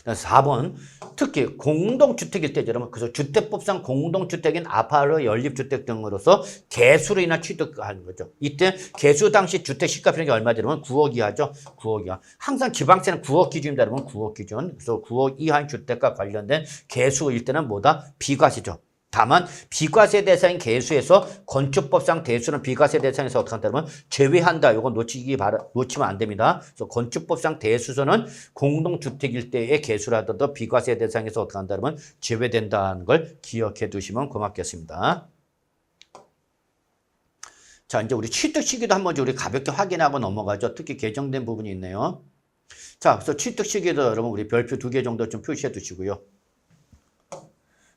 4번 특히 공동주택일 때죠 여러분. 그래서 주택법상 공동주택인 아파트, 연립주택 등으로서 개수로 인한 취득하는 거죠. 이때 개수 당시 주택 시가평균이 얼마죠 여러분? 9억 이하죠. 9억 이하. 항상 지방세는 9억 기준입니다 여러분. 9억 기준. 그래서 9억 이하인 주택과 관련된 개수일 때는 뭐다? 비과세죠. 다만 비과세 대상인 개수에서 건축법상 대수는 비과세 대상에서 어떻게 한다면 제외한다. 이거 놓치면 안 됩니다. 그래서 건축법상 대수서는 공동주택일 때의 개수라도 비과세 대상에서 어떻게 한다면 제외된다는 걸 기억해 두시면 고맙겠습니다. 자, 이제 우리 취득 시기도 한번 우리 가볍게 확인하고 넘어가죠. 특히 개정된 부분이 있네요. 자, 그래서 취득 시기도 여러분 우리 별표 2개 정도 좀 표시해 두시고요.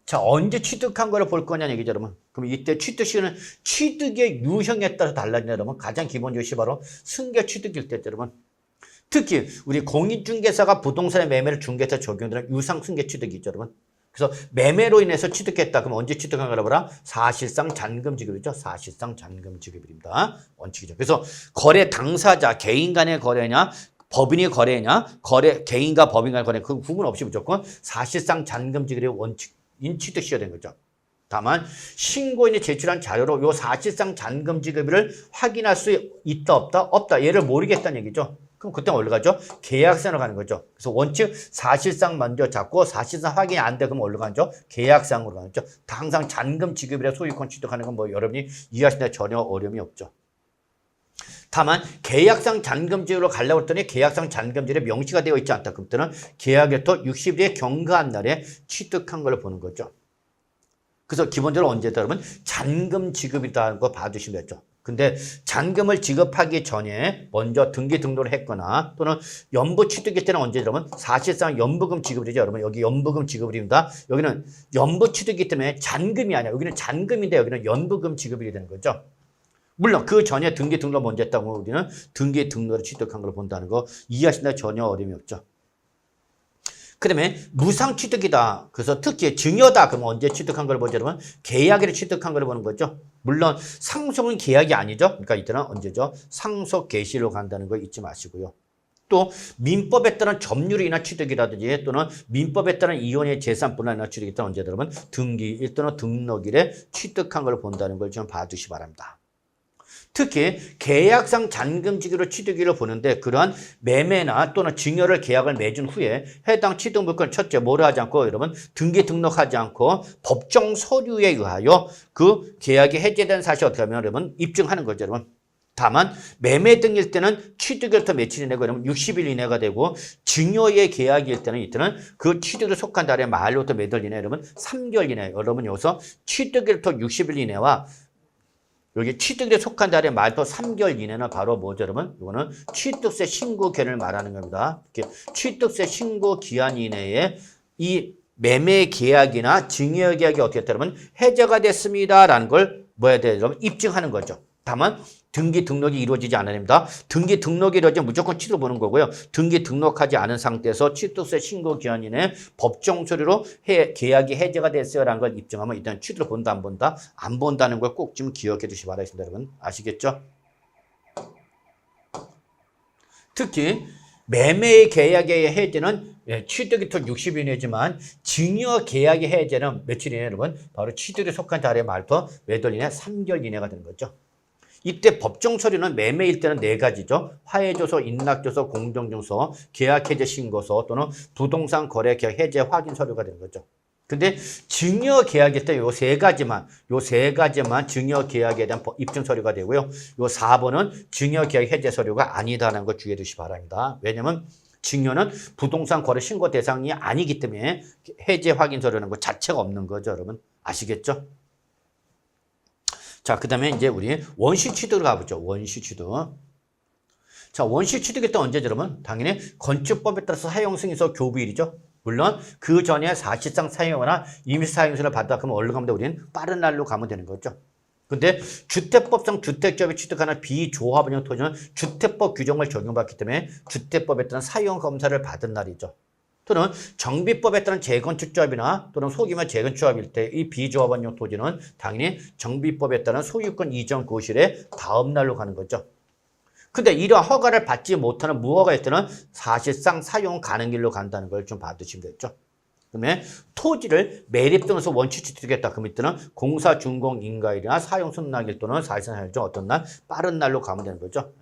자, 언제 취득한 거를 볼 거냐는 얘기죠, 여러분. 그럼 이때 취득 시기는 취득의 유형에 따라서 달라지냐, 여러분. 가장 기본 요시 바로 승계 취득일 때죠, 여러분. 특히 우리 공인중개사가 부동산의 매매를 중개사 적용되는 유상 승계 취득이죠, 여러분. 그래서 매매로 인해서 취득했다. 그럼 언제 취득한 거라 보라? 사실상 잔금 지급이죠. 사실상 잔금 지급입니다. 원칙이죠. 그래서 거래 당사자, 개인 간의 거래냐, 법인이 거래냐, 개인과 법인 간의 거래, 그 구분 없이 무조건 사실상 잔금 지급의 원칙. 취득 시효 된 거죠. 다만 신고인이 제출한 자료로 요 사실상 잔금 지급을 확인할 수 있다 없다? 없다. 얘를 모르겠다는 얘기죠. 그럼 그때 어디로 가죠? 계약상으로 가는 거죠. 그래서 원칙 사실상 먼저 잡고 사실상 확인이 안 돼. 그럼 어디로 가죠? 계약상으로 가는 거죠. 항상 잔금 지급이라 소유권 취득하는 건 뭐 여러분이 이해하시는데 전혀 어려움이 없죠. 다만 계약상 잔금지로 가려고 했더니 계약상 잔금지에 명시가 되어 있지 않다. 그때는 계약일터 60일에 경과한 날에 취득한 걸 보는 거죠. 그래서 기본적으로 언제다 그러면 잔금 지급이라는 거 봐주시면 되죠. 근데 잔금을 지급하기 전에 먼저 등기 등록을 했거나 또는 연부 취득일 때는 언제 그러면 사실상 연부금 지급이죠. 여러분 여기 연부금 지급입니다. 여기는 연부 취득이기 때문에 잔금이 아니야. 여기는 잔금인데 여기는 연부금 지급이 되는 거죠. 물론 그 전에 등기 등록 먼저 했다고 우리는 등기 등록을 취득한 걸 본다는 거 이해하시는데 전혀 어려움이 없죠. 그 다음에 무상 취득이다. 그래서 특히 증여다. 그럼 언제 취득한 걸 보죠? 여러분 계약일에 취득한 걸 보는 거죠. 물론 상속은 계약이 아니죠. 그러니까 이때는 언제죠? 상속 개시로 간다는 거 잊지 마시고요. 또 민법에 따른 점유로 인한 취득이라든지 또는 민법에 따른 이혼의 재산분할에 인한 취득이 있다면 언제 여러분 등기일 또는 등록일에 취득한 걸 본다는 걸 좀 봐두시기 바랍니다. 특히 계약상 잔금지기로 취득일을 보는데 그러한 매매나 또는 증여를 계약을 맺은 후에 해당 취득 물건을 첫째 뭐를 하지 않고 여러분 등기 등록하지 않고 법정 서류에 의하여 그 계약이 해제된 사실을 어떻게 하면 여러분 입증하는 거죠 여러분. 다만 매매 등일 때는 취득일부터 며칠 이내고 여러분 60일 이내가 되고 증여의 계약일 때는 이때는 그 취득에 속한 달에 말로부터 몇 월 이내 여러분 3개월 이내 여러분 여기서 취득일부터 60일 이내와 여기 취득에 속한 달에 말도 3개월 이내는 바로 뭐죠, 여러분? 이거는 취득세 신고 기한을 말하는 겁니다. 이렇게 취득세 신고 기한 이내에 이 매매 계약이나 증여 계약이 어떻게 했다 그러면 해제가 됐습니다라는 걸 뭐 해야 돼요, 여러분? 입증하는 거죠. 다만 등기 등록이 이루어지지 않아야 됩니다. 등기 등록이 이루어지면 무조건 취득 보는 거고요. 등기 등록하지 않은 상태에서 취득세 신고 기한 이내에 법정 서류로 계약이 해제가 됐어요라는 걸 입증하면 일단 취득을 본다 안 본다? 안 본다는 걸 꼭 좀 기억해 두시기 바라겠습니다. 여러분 아시겠죠? 특히 매매 계약의 해제는 취득일부터 60일 이내지만 증여 계약의 해제는 며칠 이내 여러분? 바로 취득에 속한 달의 말부터 몇 월 이내? 3개월 이내가 되는 거죠. 이때 법정 서류는 매매일 때는 네 가지죠. 화해조서, 인락조서, 공정증서, 계약해제 신고서 또는 부동산 거래 계약 해제 확인 서류가 되는 거죠. 근데 증여 계약일 때 요 세 가지만 증여 계약에 대한 입증 서류가 되고요. 요 4번은 증여 계약 해제 서류가 아니다라는 걸 주의해 두시기 바랍니다. 왜냐면 증여는 부동산 거래 신고 대상이 아니기 때문에 해제 확인 서류라는 것 자체가 없는 거죠, 여러분. 아시겠죠? 자, 그 다음에 이제 우리 원시 취득으로 가보죠. 원시 취득. 자, 원시 취득일 때 언제죠, 여러분? 당연히 건축법에 따라서 사용 승인서 교부일이죠. 물론 그 전에 사실상 사용하거나 임시사용서를 받다 그러면 얼른 가면 돼. 우리는 빠른 날로 가면 되는 거죠. 근데 주택법상 주택조합이 취득하는 비조합원형 토지는 주택법 규정을 적용받기 때문에 주택법에 따른 사용검사를 받은 날이죠. 또는 정비법에 따른 재건축조합이나 또는 소규모 재건축조합일 때 이 비조합원용 토지는 당연히 정비법에 따른 소유권 이전 고실의 다음 날로 가는 거죠. 근데 이러한 허가를 받지 못하는 무허가일 때는 사실상 사용 가능 길로 간다는 걸 좀 봐두시면 되겠죠. 그러면 토지를 매립 등에서 원치 취득했다. 그럼 이때는 공사 준공 인가일이나 사용 승낙일 또는 사실상 사용 중 어떤 날 빠른 날로 가면 되는 거죠.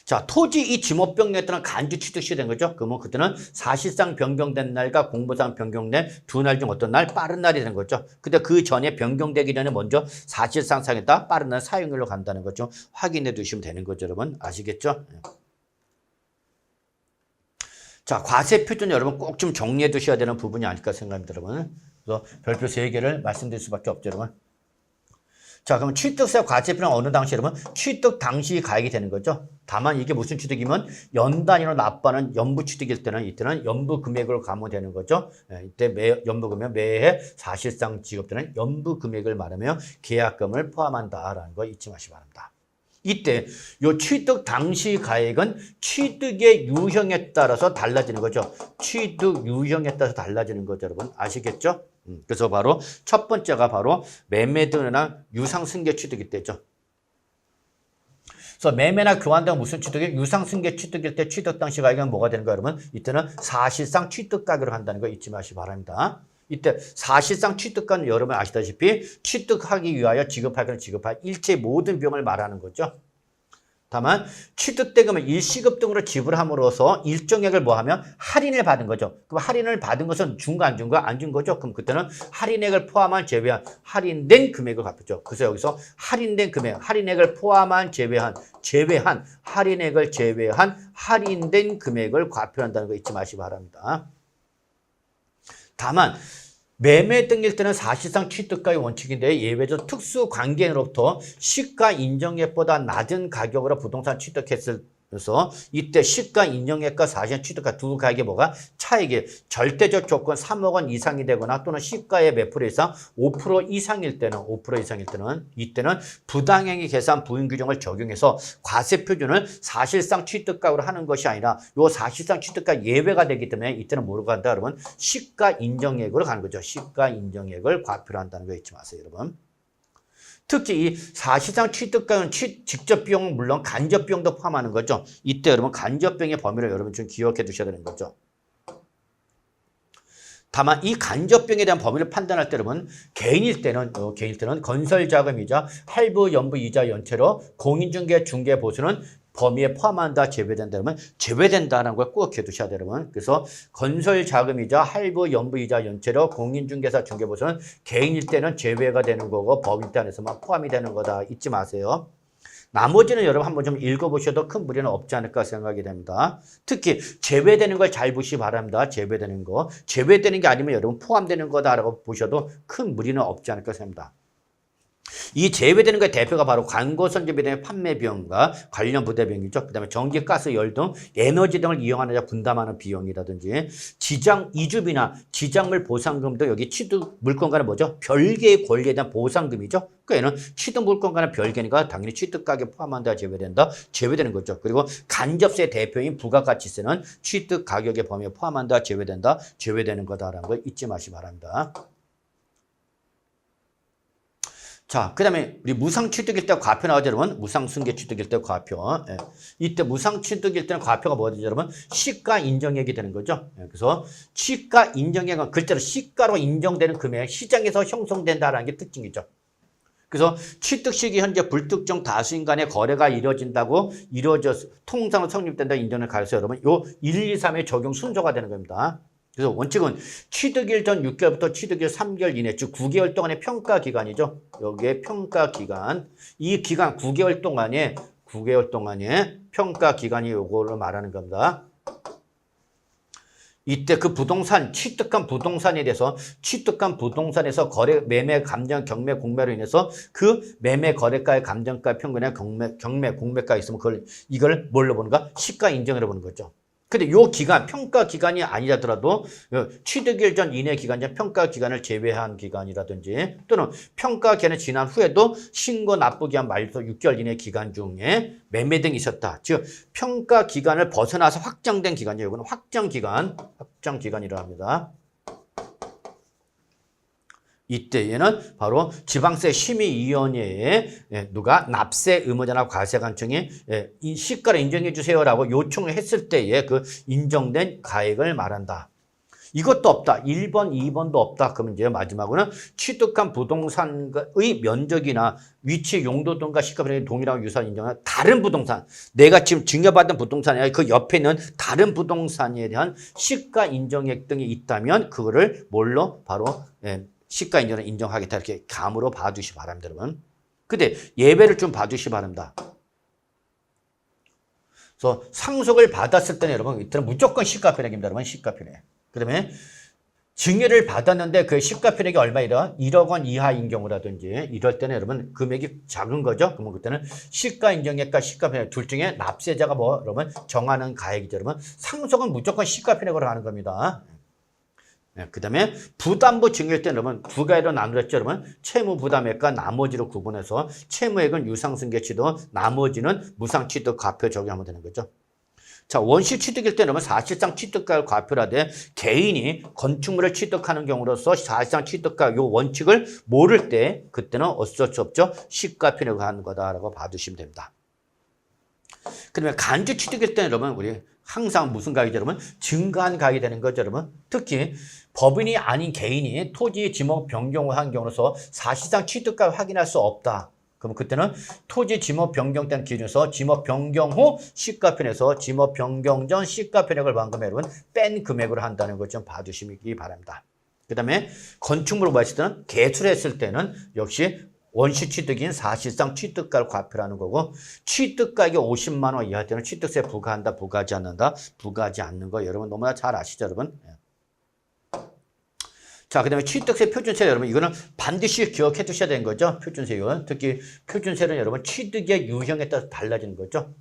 자, 토지 이 지목변경에 따른 간주 취득 시된 거죠. 그러면 그때는 사실상 변경된 날과 공부상 변경된 두 날 중 어떤 날 빠른 날이 되는 거죠. 근데 그 전에 변경되기 전에 먼저 사실상 사용했다 빠른 날 사용일로 간다는 것 좀 확인해 두시면 되는 거죠, 여러분. 아시겠죠? 자, 과세 표준 여러분 꼭 좀 정리해 두셔야 되는 부분이 아닐까 생각합니다, 여러분. 그래서 별표 3개를 말씀드릴 수밖에 없죠, 여러분. 자, 그러면 취득세 과세표는 어느 당시 여러분? 취득 당시 가액이 되는 거죠. 다만 이게 무슨 취득이면 연 단위로 납부하는 연부 취득일 때는 이때는 연부 금액으로 가면 되는 거죠. 이때 연부 금액 매해 사실상 지급되는 연부 금액을 말하며 계약금을 포함한다라는 거 잊지 마시기 바랍니다. 이때 요 취득 당시 가액은 취득의 유형에 따라서 달라지는 거죠. 취득 유형에 따라서 달라지는 거죠, 여러분. 아시겠죠? 그래서 바로 첫 번째가 바로 매매 등이나 유상승계 취득일 때죠. 그래서 매매나 교환 등 무슨 취득이 유상승계 취득일 때 취득 당시 가액은 뭐가 되는가 여러분? 이때는 사실상 취득가격으로 한다는 거 잊지 마시기 바랍니다. 이때 사실상 취득가는 여러분 아시다시피 취득하기 위하여 지급할 일체 모든 비용을 말하는 거죠. 다만 취득대금을 일시급 등으로 지불함으로써 일정액을 뭐하면 할인을 받은 거죠. 그럼 할인을 받은 것은 준 거 안 준 거 안 준 거죠. 그럼 그때는 할인액을 포함한 제외한 할인된 금액을 갚았죠. 그래서 여기서 할인된 금액, 할인액을 포함한 제외한 할인액을 제외한 할인된 금액을 과표한다는 거 잊지 마시기 바랍니다. 다만 매매 등일 때는 사실상 취득가의 원칙인데 예외적 특수 관계인으로부터 시가 인정액보다 낮은 가격으로 부동산 취득했을 그래서 이때 시가 인정액과 사실상 취득가 두 가격이 뭐가 차익이 절대적 조건 3억 원 이상이 되거나 또는 시가의 몇 프로 이상 5% 이상일 때는 이때는 부당행위 계산 부인 규정을 적용해서 과세 표준을 사실상 취득가로 하는 것이 아니라 요 사실상 취득가 예외가 되기 때문에 이때는 뭐로 간다 여러분? 시가 인정액으로 가는 거죠. 시가 인정액을 과표로 한다는 거 잊지 마세요, 여러분. 특히 이 사실상 취득가는 직접 비용은 물론 간접 비용도 포함하는 거죠. 이때 여러분 간접 비용의 범위를 여러분 좀 기억해 두셔야 되는 거죠. 다만 이 간접 비용에 대한 범위를 판단할 때 여러분 개인일 때는 건설 자금이자 할부 연부 이자 연체로 공인중개 중개 보수는 범위에 포함한다, 제외된다면 제외된다는 걸 꼭 기억해 두셔야 돼요, 여러분. 그래서 건설 자금이자 할부 연부이자 연체로 공인중개사 중개보수는 개인일 때는 제외가 되는 거고 법인일 때 안에서만 포함이 되는 거다 잊지 마세요. 나머지는 여러분 한번 좀 읽어보셔도 큰 무리는 없지 않을까 생각이 됩니다. 특히 제외되는 걸 잘 보시기 바랍니다. 제외되는 게 아니면 여러분 포함되는 거다라고 보셔도 큰 무리는 없지 않을까 생각합니다. 이 제외되는 것의 대표가 바로 광고 선전비 등의 판매 비용과 관련 부대 비용이죠. 그 다음에 전기, 가스, 열 등 에너지 등을 이용하는 데 분담하는 비용이라든지 지장 이주비나 지장물 보상금 등 여기 취득 물건과는 뭐죠? 별개의 권리에 대한 보상금이죠. 그 얘는 취득 물건과는 별개니까 당연히 취득가격에 포함한다, 제외되는 거죠. 그리고 간접세 대표인 부가가치세는 취득 가격의 범위에 포함한다, 제외되는 거다라는 걸 잊지 마시기 바랍니다. 자, 그 다음에 우리 무상취득일 때 과표 나오죠, 여러분? 무상승계취득일 때 과표. 예. 이때 무상취득일 때는 과표가 뭐죠, 여러분? 시가 인정액이 되는 거죠. 예. 그래서 시가 인정액은 글자로 시가로 인정되는 금액, 시장에서 형성된다라는 게 특징이죠. 그래서 취득 시기 현재 불특정 다수인 간의 거래가 이루어져서 통상으로 성립된다 인정을 가해서 여러분 요 1, 2, 3의 적용 순서가 되는 겁니다. 그래서 원칙은 취득일 전 6개월부터 취득일 3개월 이내, 즉 9개월 동안의 평가 기간이죠. 여기에 평가 기간, 이 기간 9개월 동안에 평가 기간이 요거를 말하는 겁니다. 이때 그 부동산, 취득한 부동산에 대해서 취득한 부동산에서 거래, 매매, 감정, 경매, 공매로 인해서 그 매매 거래가의 감정가 평균에 경매, 공매가 있으면 이걸 뭘로 보는가? 시가 인정으로 보는 거죠. 근데 요 기간, 평가 기간이 아니라더라도 취득일 전 이내 기간 전 평가 기간을 제외한 기간이라든지 또는 평가 기간이 지난 후에도 신고 납부 기한 말소 6개월 이내 기간 중에 매매 등이 있었다. 즉 평가 기간을 벗어나서 확정된 기간이에요. 이거는 확정 기간이라고 합니다. 이때에는 바로 지방세 심의위원회에 누가 납세 의무자나 과세관청이 이 시가를 인정해 주세요라고 요청을 했을 때에 그 인정된 가액을 말한다. 이것도 없다. 1번, 2번도 없다. 그러면 이제 마지막으로는 취득한 부동산의 면적이나 위치, 용도 등과 시가변경이 동일하고 유사한 인정한 다른 부동산, 내가 지금 증여받은 부동산이 아니라 그 옆에 있는 다른 부동산에 대한 시가 인정액 등이 있다면 그거를 뭘로 바로 시가 인정을 인정하겠다. 이렇게 감으로 봐주시 바랍니다, 여러분. 근데 예배를 좀 봐주시 바랍니다. 그래서 상속을 받았을 때는 여러분, 이때는 무조건 시가 편액입니다, 여러분. 시가 편액. 그 다음에 증여를 받았는데 그 시가 편액이 얼마이라? 1억 원 이하인 경우라든지 이럴 때는 여러분 금액이 작은 거죠. 그러면 그때는 시가 인정액과 시가 편액 둘 중에 납세자가 여러분 정하는 가액이죠, 여러분. 상속은 무조건 시가 편액으로 하는 겁니다. 그 다음에 부담부 증여일 때는 여러분 두 가지로 나누었죠, 여러분. 채무 부담액과 나머지로 구분해서 채무액은 유상승계치도 나머지는 무상취득 과표 적용하면 되는 거죠. 자, 원시 취득일 때는 여러분 사실상 취득가를 과표를 하되 개인이 건축물을 취득하는 경우로서 사실상 취득가 요 원칙을 모를 때 그때는 어쩔 수 없죠. 시가편액을 하는 거다라고 봐주시면 됩니다. 그 다음에 간주 취득일 때는 여러분 우리 항상 무슨 가액이죠, 여러분? 증가한 가액이 되는 거죠, 여러분. 특히 법인이 아닌 개인이 토지 지목 변경을 한 경우로서 사실상 취득가를 확인할 수 없다. 그럼 그때는 토지 지목 변경된 기준에서 지목 변경 후 시가편에서 지목 변경 전 시가편액을 반금에 여러분 뺀 금액으로 한다는 것 좀 봐주시기 바랍니다. 그 다음에 건축물을 봤을 때는 개출했을 때는 역시 원시 취득인 사실상 취득가를 과표하는 거고 취득가액이 50만 원 이하 때는 취득세 부과한다, 부과하지 않는다, 부과하지 않는 거 여러분 너무나 잘 아시죠, 여러분? 자, 그 다음에 취득세 표준세 여러분 이거는 반드시 기억해 두셔야 되는 거죠. 표준세율. 특히 표준세는 여러분 취득의 유형에 따라서 달라지는 거죠.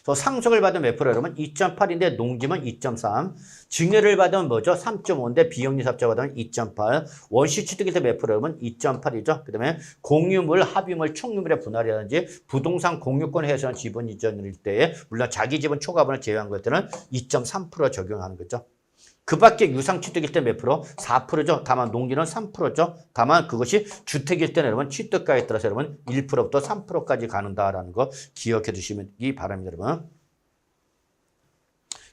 그래서 상속을 받으면 몇 프로 여러분? 2.8인데 농지면 2.3. 증여를 받으면 뭐죠? 3.5인데 비영리사업자 받으면 2.8. 원시 취득에서 몇 프로 여러분? 2.8이죠. 그 다음에 공유물, 합의물, 총유물의 분할이라든지 부동산 공유권 해소한 지분 이전일 때에 물론 자기 지분 초과분을 제외한 것들은 2.3% 적용하는 거죠. 그 밖에 유상취득일 때 몇 프로? 4%죠. 다만 농지는 3%죠. 다만 그것이 주택일 때는 여러분 취득가에 따라서 여러분 1%부터 3%까지 가는다라는 거 기억해 두시기 바랍니다, 여러분.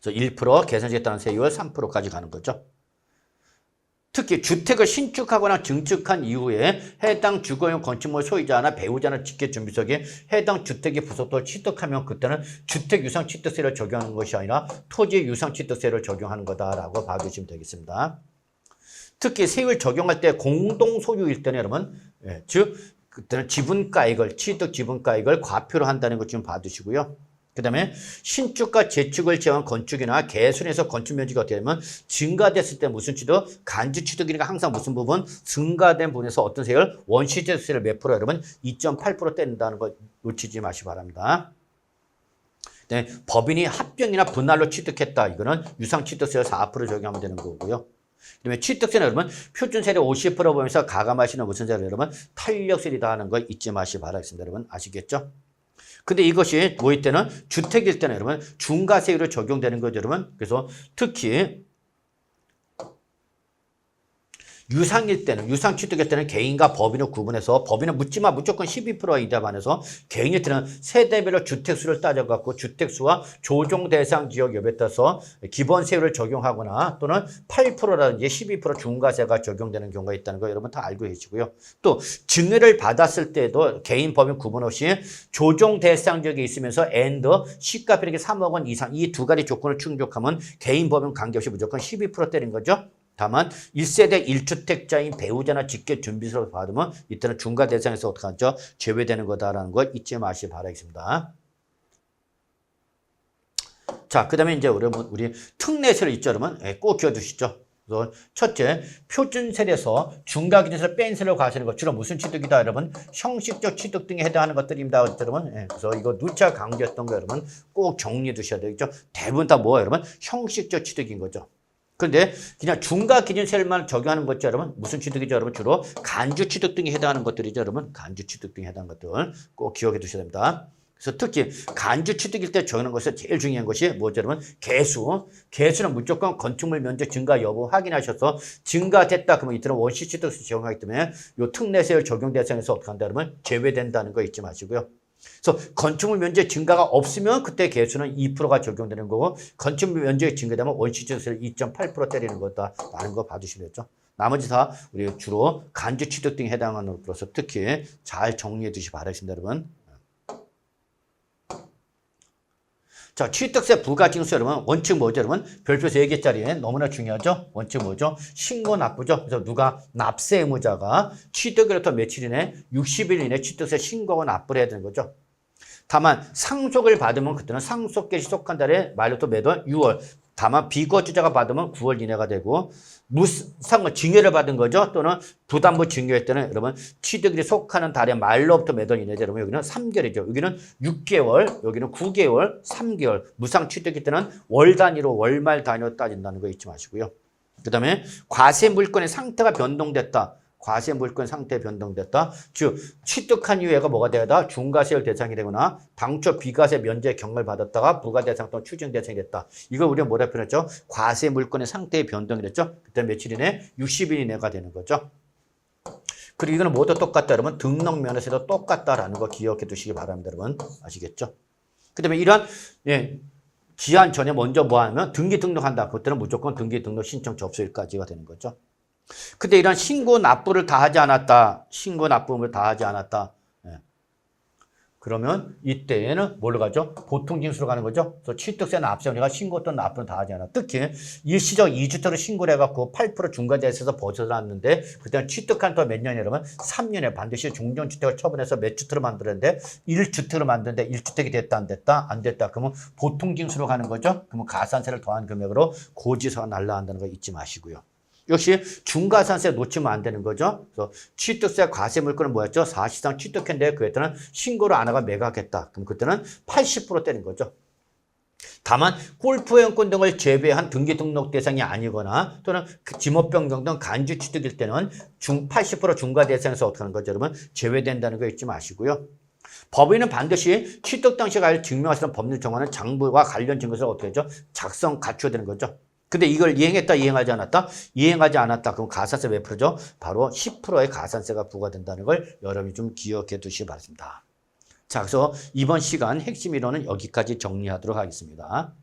그래서 1% 계산시에 따른 세율 3%까지 가는 거죠. 특히 주택을 신축하거나 증축한 이후에 해당 주거용 건축물 소유자나 배우자나 직계준비석에 해당 주택의 부속도를 취득하면 그때는 주택유상취득세를 적용하는 것이 아니라 토지유상취득세를 적용하는 거다라고 봐주시면 되겠습니다. 특히 세율 적용할 때 공동소유일 때는 여러분 즉 그때는 지분가액을 취득 지분가액을 과표로 한다는 것 좀 봐두시고요. 그 다음에 신축과 재축을 제외한 건축이나 개순에서 건축 면적이 어떻게 되면 증가됐을 때 무슨 취득? 간주 취득이니까 항상 무슨 부분? 증가된 부분에서 어떤 세율? 원시재산세를 몇 프로 여러분? 2.8% 뗀다는 거 놓치지 마시기 바랍니다. 네, 법인이 합병이나 분할로 취득했다. 이거는 유상취득세를 4% 적용하면 되는 거고요. 그다음에 취득세는 여러분 표준세를 50% 보면서 가감하시는 무슨 세율 여러분? 탄력세이다 하는 거 잊지 마시기 바라겠습니다. 여러분 아시겠죠? 근데 이것이 뭐일 때는 주택일 때는 여러분 중과세율로 적용되는 거죠, 여러분. 그래서 특히 유상일 때는, 유상 취득일 때는 개인과 법인을 구분해서 법인은 묻지마 무조건 12%가 이자 반해서 개인일 때는 세대별로 주택수를 따져갖고 주택수와 조정 대상 지역 여부에 따라서 기본세율을 적용하거나 또는 8%라든지 12% 중과세가 적용되는 경우가 있다는 거 여러분 다 알고 계시고요. 또 증여를 받았을 때도 개인 법인 구분 없이 조정 대상 지역에 있으면서 and 시가표액이 3억 원 이상 이 두 가지 조건을 충족하면 개인 법인 관계없이 무조건 12% 때린 거죠. 다만 1세대 1주택자인 배우자나 직계 준비서를 받으면 이때는 중과 대상에서 어떻게 하죠? 제외되는 거다라는 거 잊지 마시기 바라겠습니다. 자, 그 다음에 이제 우리 특례세를 있죠, 여러분. 꼭 기억해두시죠. 그래서 첫째, 표준세에서 중과기준세를 뺀 세로 과세하는 것 주로 무슨 취득이다, 여러분? 형식적 취득 등에 해당하는 것들입니다, 여러분. 그래서 이거 누차 강조했던 거 여러분 꼭 정리해 두셔야 되겠죠. 대부분 다 뭐예요, 여러분? 형식적 취득인 거죠. 그런데 그냥 중과기준세만 적용하는 거죠, 여러분. 무슨 취득이죠, 여러분? 주로 간주 취득 등에 해당하는 것들이죠, 여러분. 간주 취득 등에 해당하는 것들 꼭 기억해 두셔야 됩니다. 그래서 특히 간주 취득일 때 적용하는 것은 제일 중요한 것이 뭐죠, 여러분? 개수. 개수는 무조건 건축물 면적 증가 여부 확인하셔서 증가됐다 그러면 이때는 원시 취득세 적용하기 때문에 이 특례세율 적용 대상에서 어떻게 한다 그러면 제외된다는 거 잊지 마시고요. 그래서 건축물 면적 증가가 없으면 그때 개수는 2%가 적용되는 거고 건축물 면적이 증가되면 원시 취득세를 2.8% 때리는 거다라는 거 봐주시겠죠. 나머지 다 우리 주로 간주 취득 등에 해당하는 것으로서 특히 잘 정리해 두시기 바라겠습니다, 여러분. 자, 취득세 부가징수 여러분 원칙 뭐죠, 여러분? 별표 3개짜리 너무나 중요하죠. 원칙 뭐죠? 신고 납부죠. 그래서 누가 납세 의무자가 취득일로부터 며칠 이내 60일 이내 취득세 신고하고 납부를 해야 되는 거죠. 다만 상속을 받으면 그때는 상속계시 속한 달에 말로부터 매달 6월. 다만 비거주자가 받으면 9월 이내가 되고 무상을 증여를 받은 거죠. 또는 부담부 증여할 때는 여러분 취득일이 속하는 달에 말로부터 매달 이내죠. 여러분 여기는 3개월이죠. 여기는 6개월, 여기는 9개월, 3개월. 무상 취득일 때는 월 단위로 월말 단위로 따진다는 거 잊지 마시고요. 그 다음에 과세 물건의 상태가 변동됐다. 과세 물건 상태 변동됐다. 즉 취득한 이후에가 뭐가 되다? 중과세율 대상이 되거나 당초 비과세 면제 경을 받았다가 부과 대상 또는 추징 대상이 됐다. 이걸 우리가 뭐라 표현했죠? 과세 물건의 상태의 변동이 됐죠. 그때 며칠 이내? 60일 이내가 되는 거죠. 그리고 이거는 모두 똑같다, 여러분. 등록면에서도 똑같다라는 거 기억해 두시기 바랍니다, 여러분. 아시겠죠? 그 다음에 이러한 기한 전에 먼저 뭐 하면 등기 등록한다. 그때는 무조건 등기 등록 신청 접수일까지가 되는 거죠. 근데 이런 신고 납부를 다 하지 않았다. 신고 납부를 다 하지 않았다. 그러면 이때에는 뭘로 가죠? 보통징수로 가는 거죠. 그래서 취득세 납세 우리가 신고 또는 납부는 다 하지 않았다. 특히 일시적 2주택으로 신고를 해갖고 8% 중과세에서 벗어났는데 그때는 취득한 또 몇 년이라면 3년에 반드시 종전주택을 처분해서 몇 주택으로 만들었는데 1주택으로 만드는데 1주택이 됐다 안 됐다? 안 됐다. 그러면 보통징수로 가는 거죠. 그러면 가산세를 더한 금액으로 고지서가 날라간다는 거 잊지 마시고요. 역시 중과산세 놓치면 안 되는 거죠. 그래서 취득세 과세 물건은 뭐였죠? 사실상 취득했는데 그때는 신고를 안 하고 매각했다. 그럼 그때는 80% 때린 거죠. 다만 골프회원권 등을 제외한 등기 등록 대상이 아니거나 또는 지목 변경 등 간주 취득일 때는 80% 중과 대상에서 어떻게 하는 거죠, 여러분? 제외된다는 거 잊지 마시고요. 법인은 반드시 취득 당시 가를 증명하시는 법률 정하는 장부와 관련 증거서를 어떻게 하죠? 작성 갖춰야 되는 거죠. 근데 이걸 이행했다, 이행하지 않았다? 이행하지 않았다. 그럼 가산세 몇 프로죠? 바로 10%의 가산세가 부과된다는 걸 여러분이 좀 기억해 두시기 바랍니다. 자, 그래서 이번 시간 핵심 이론은 여기까지 정리하도록 하겠습니다.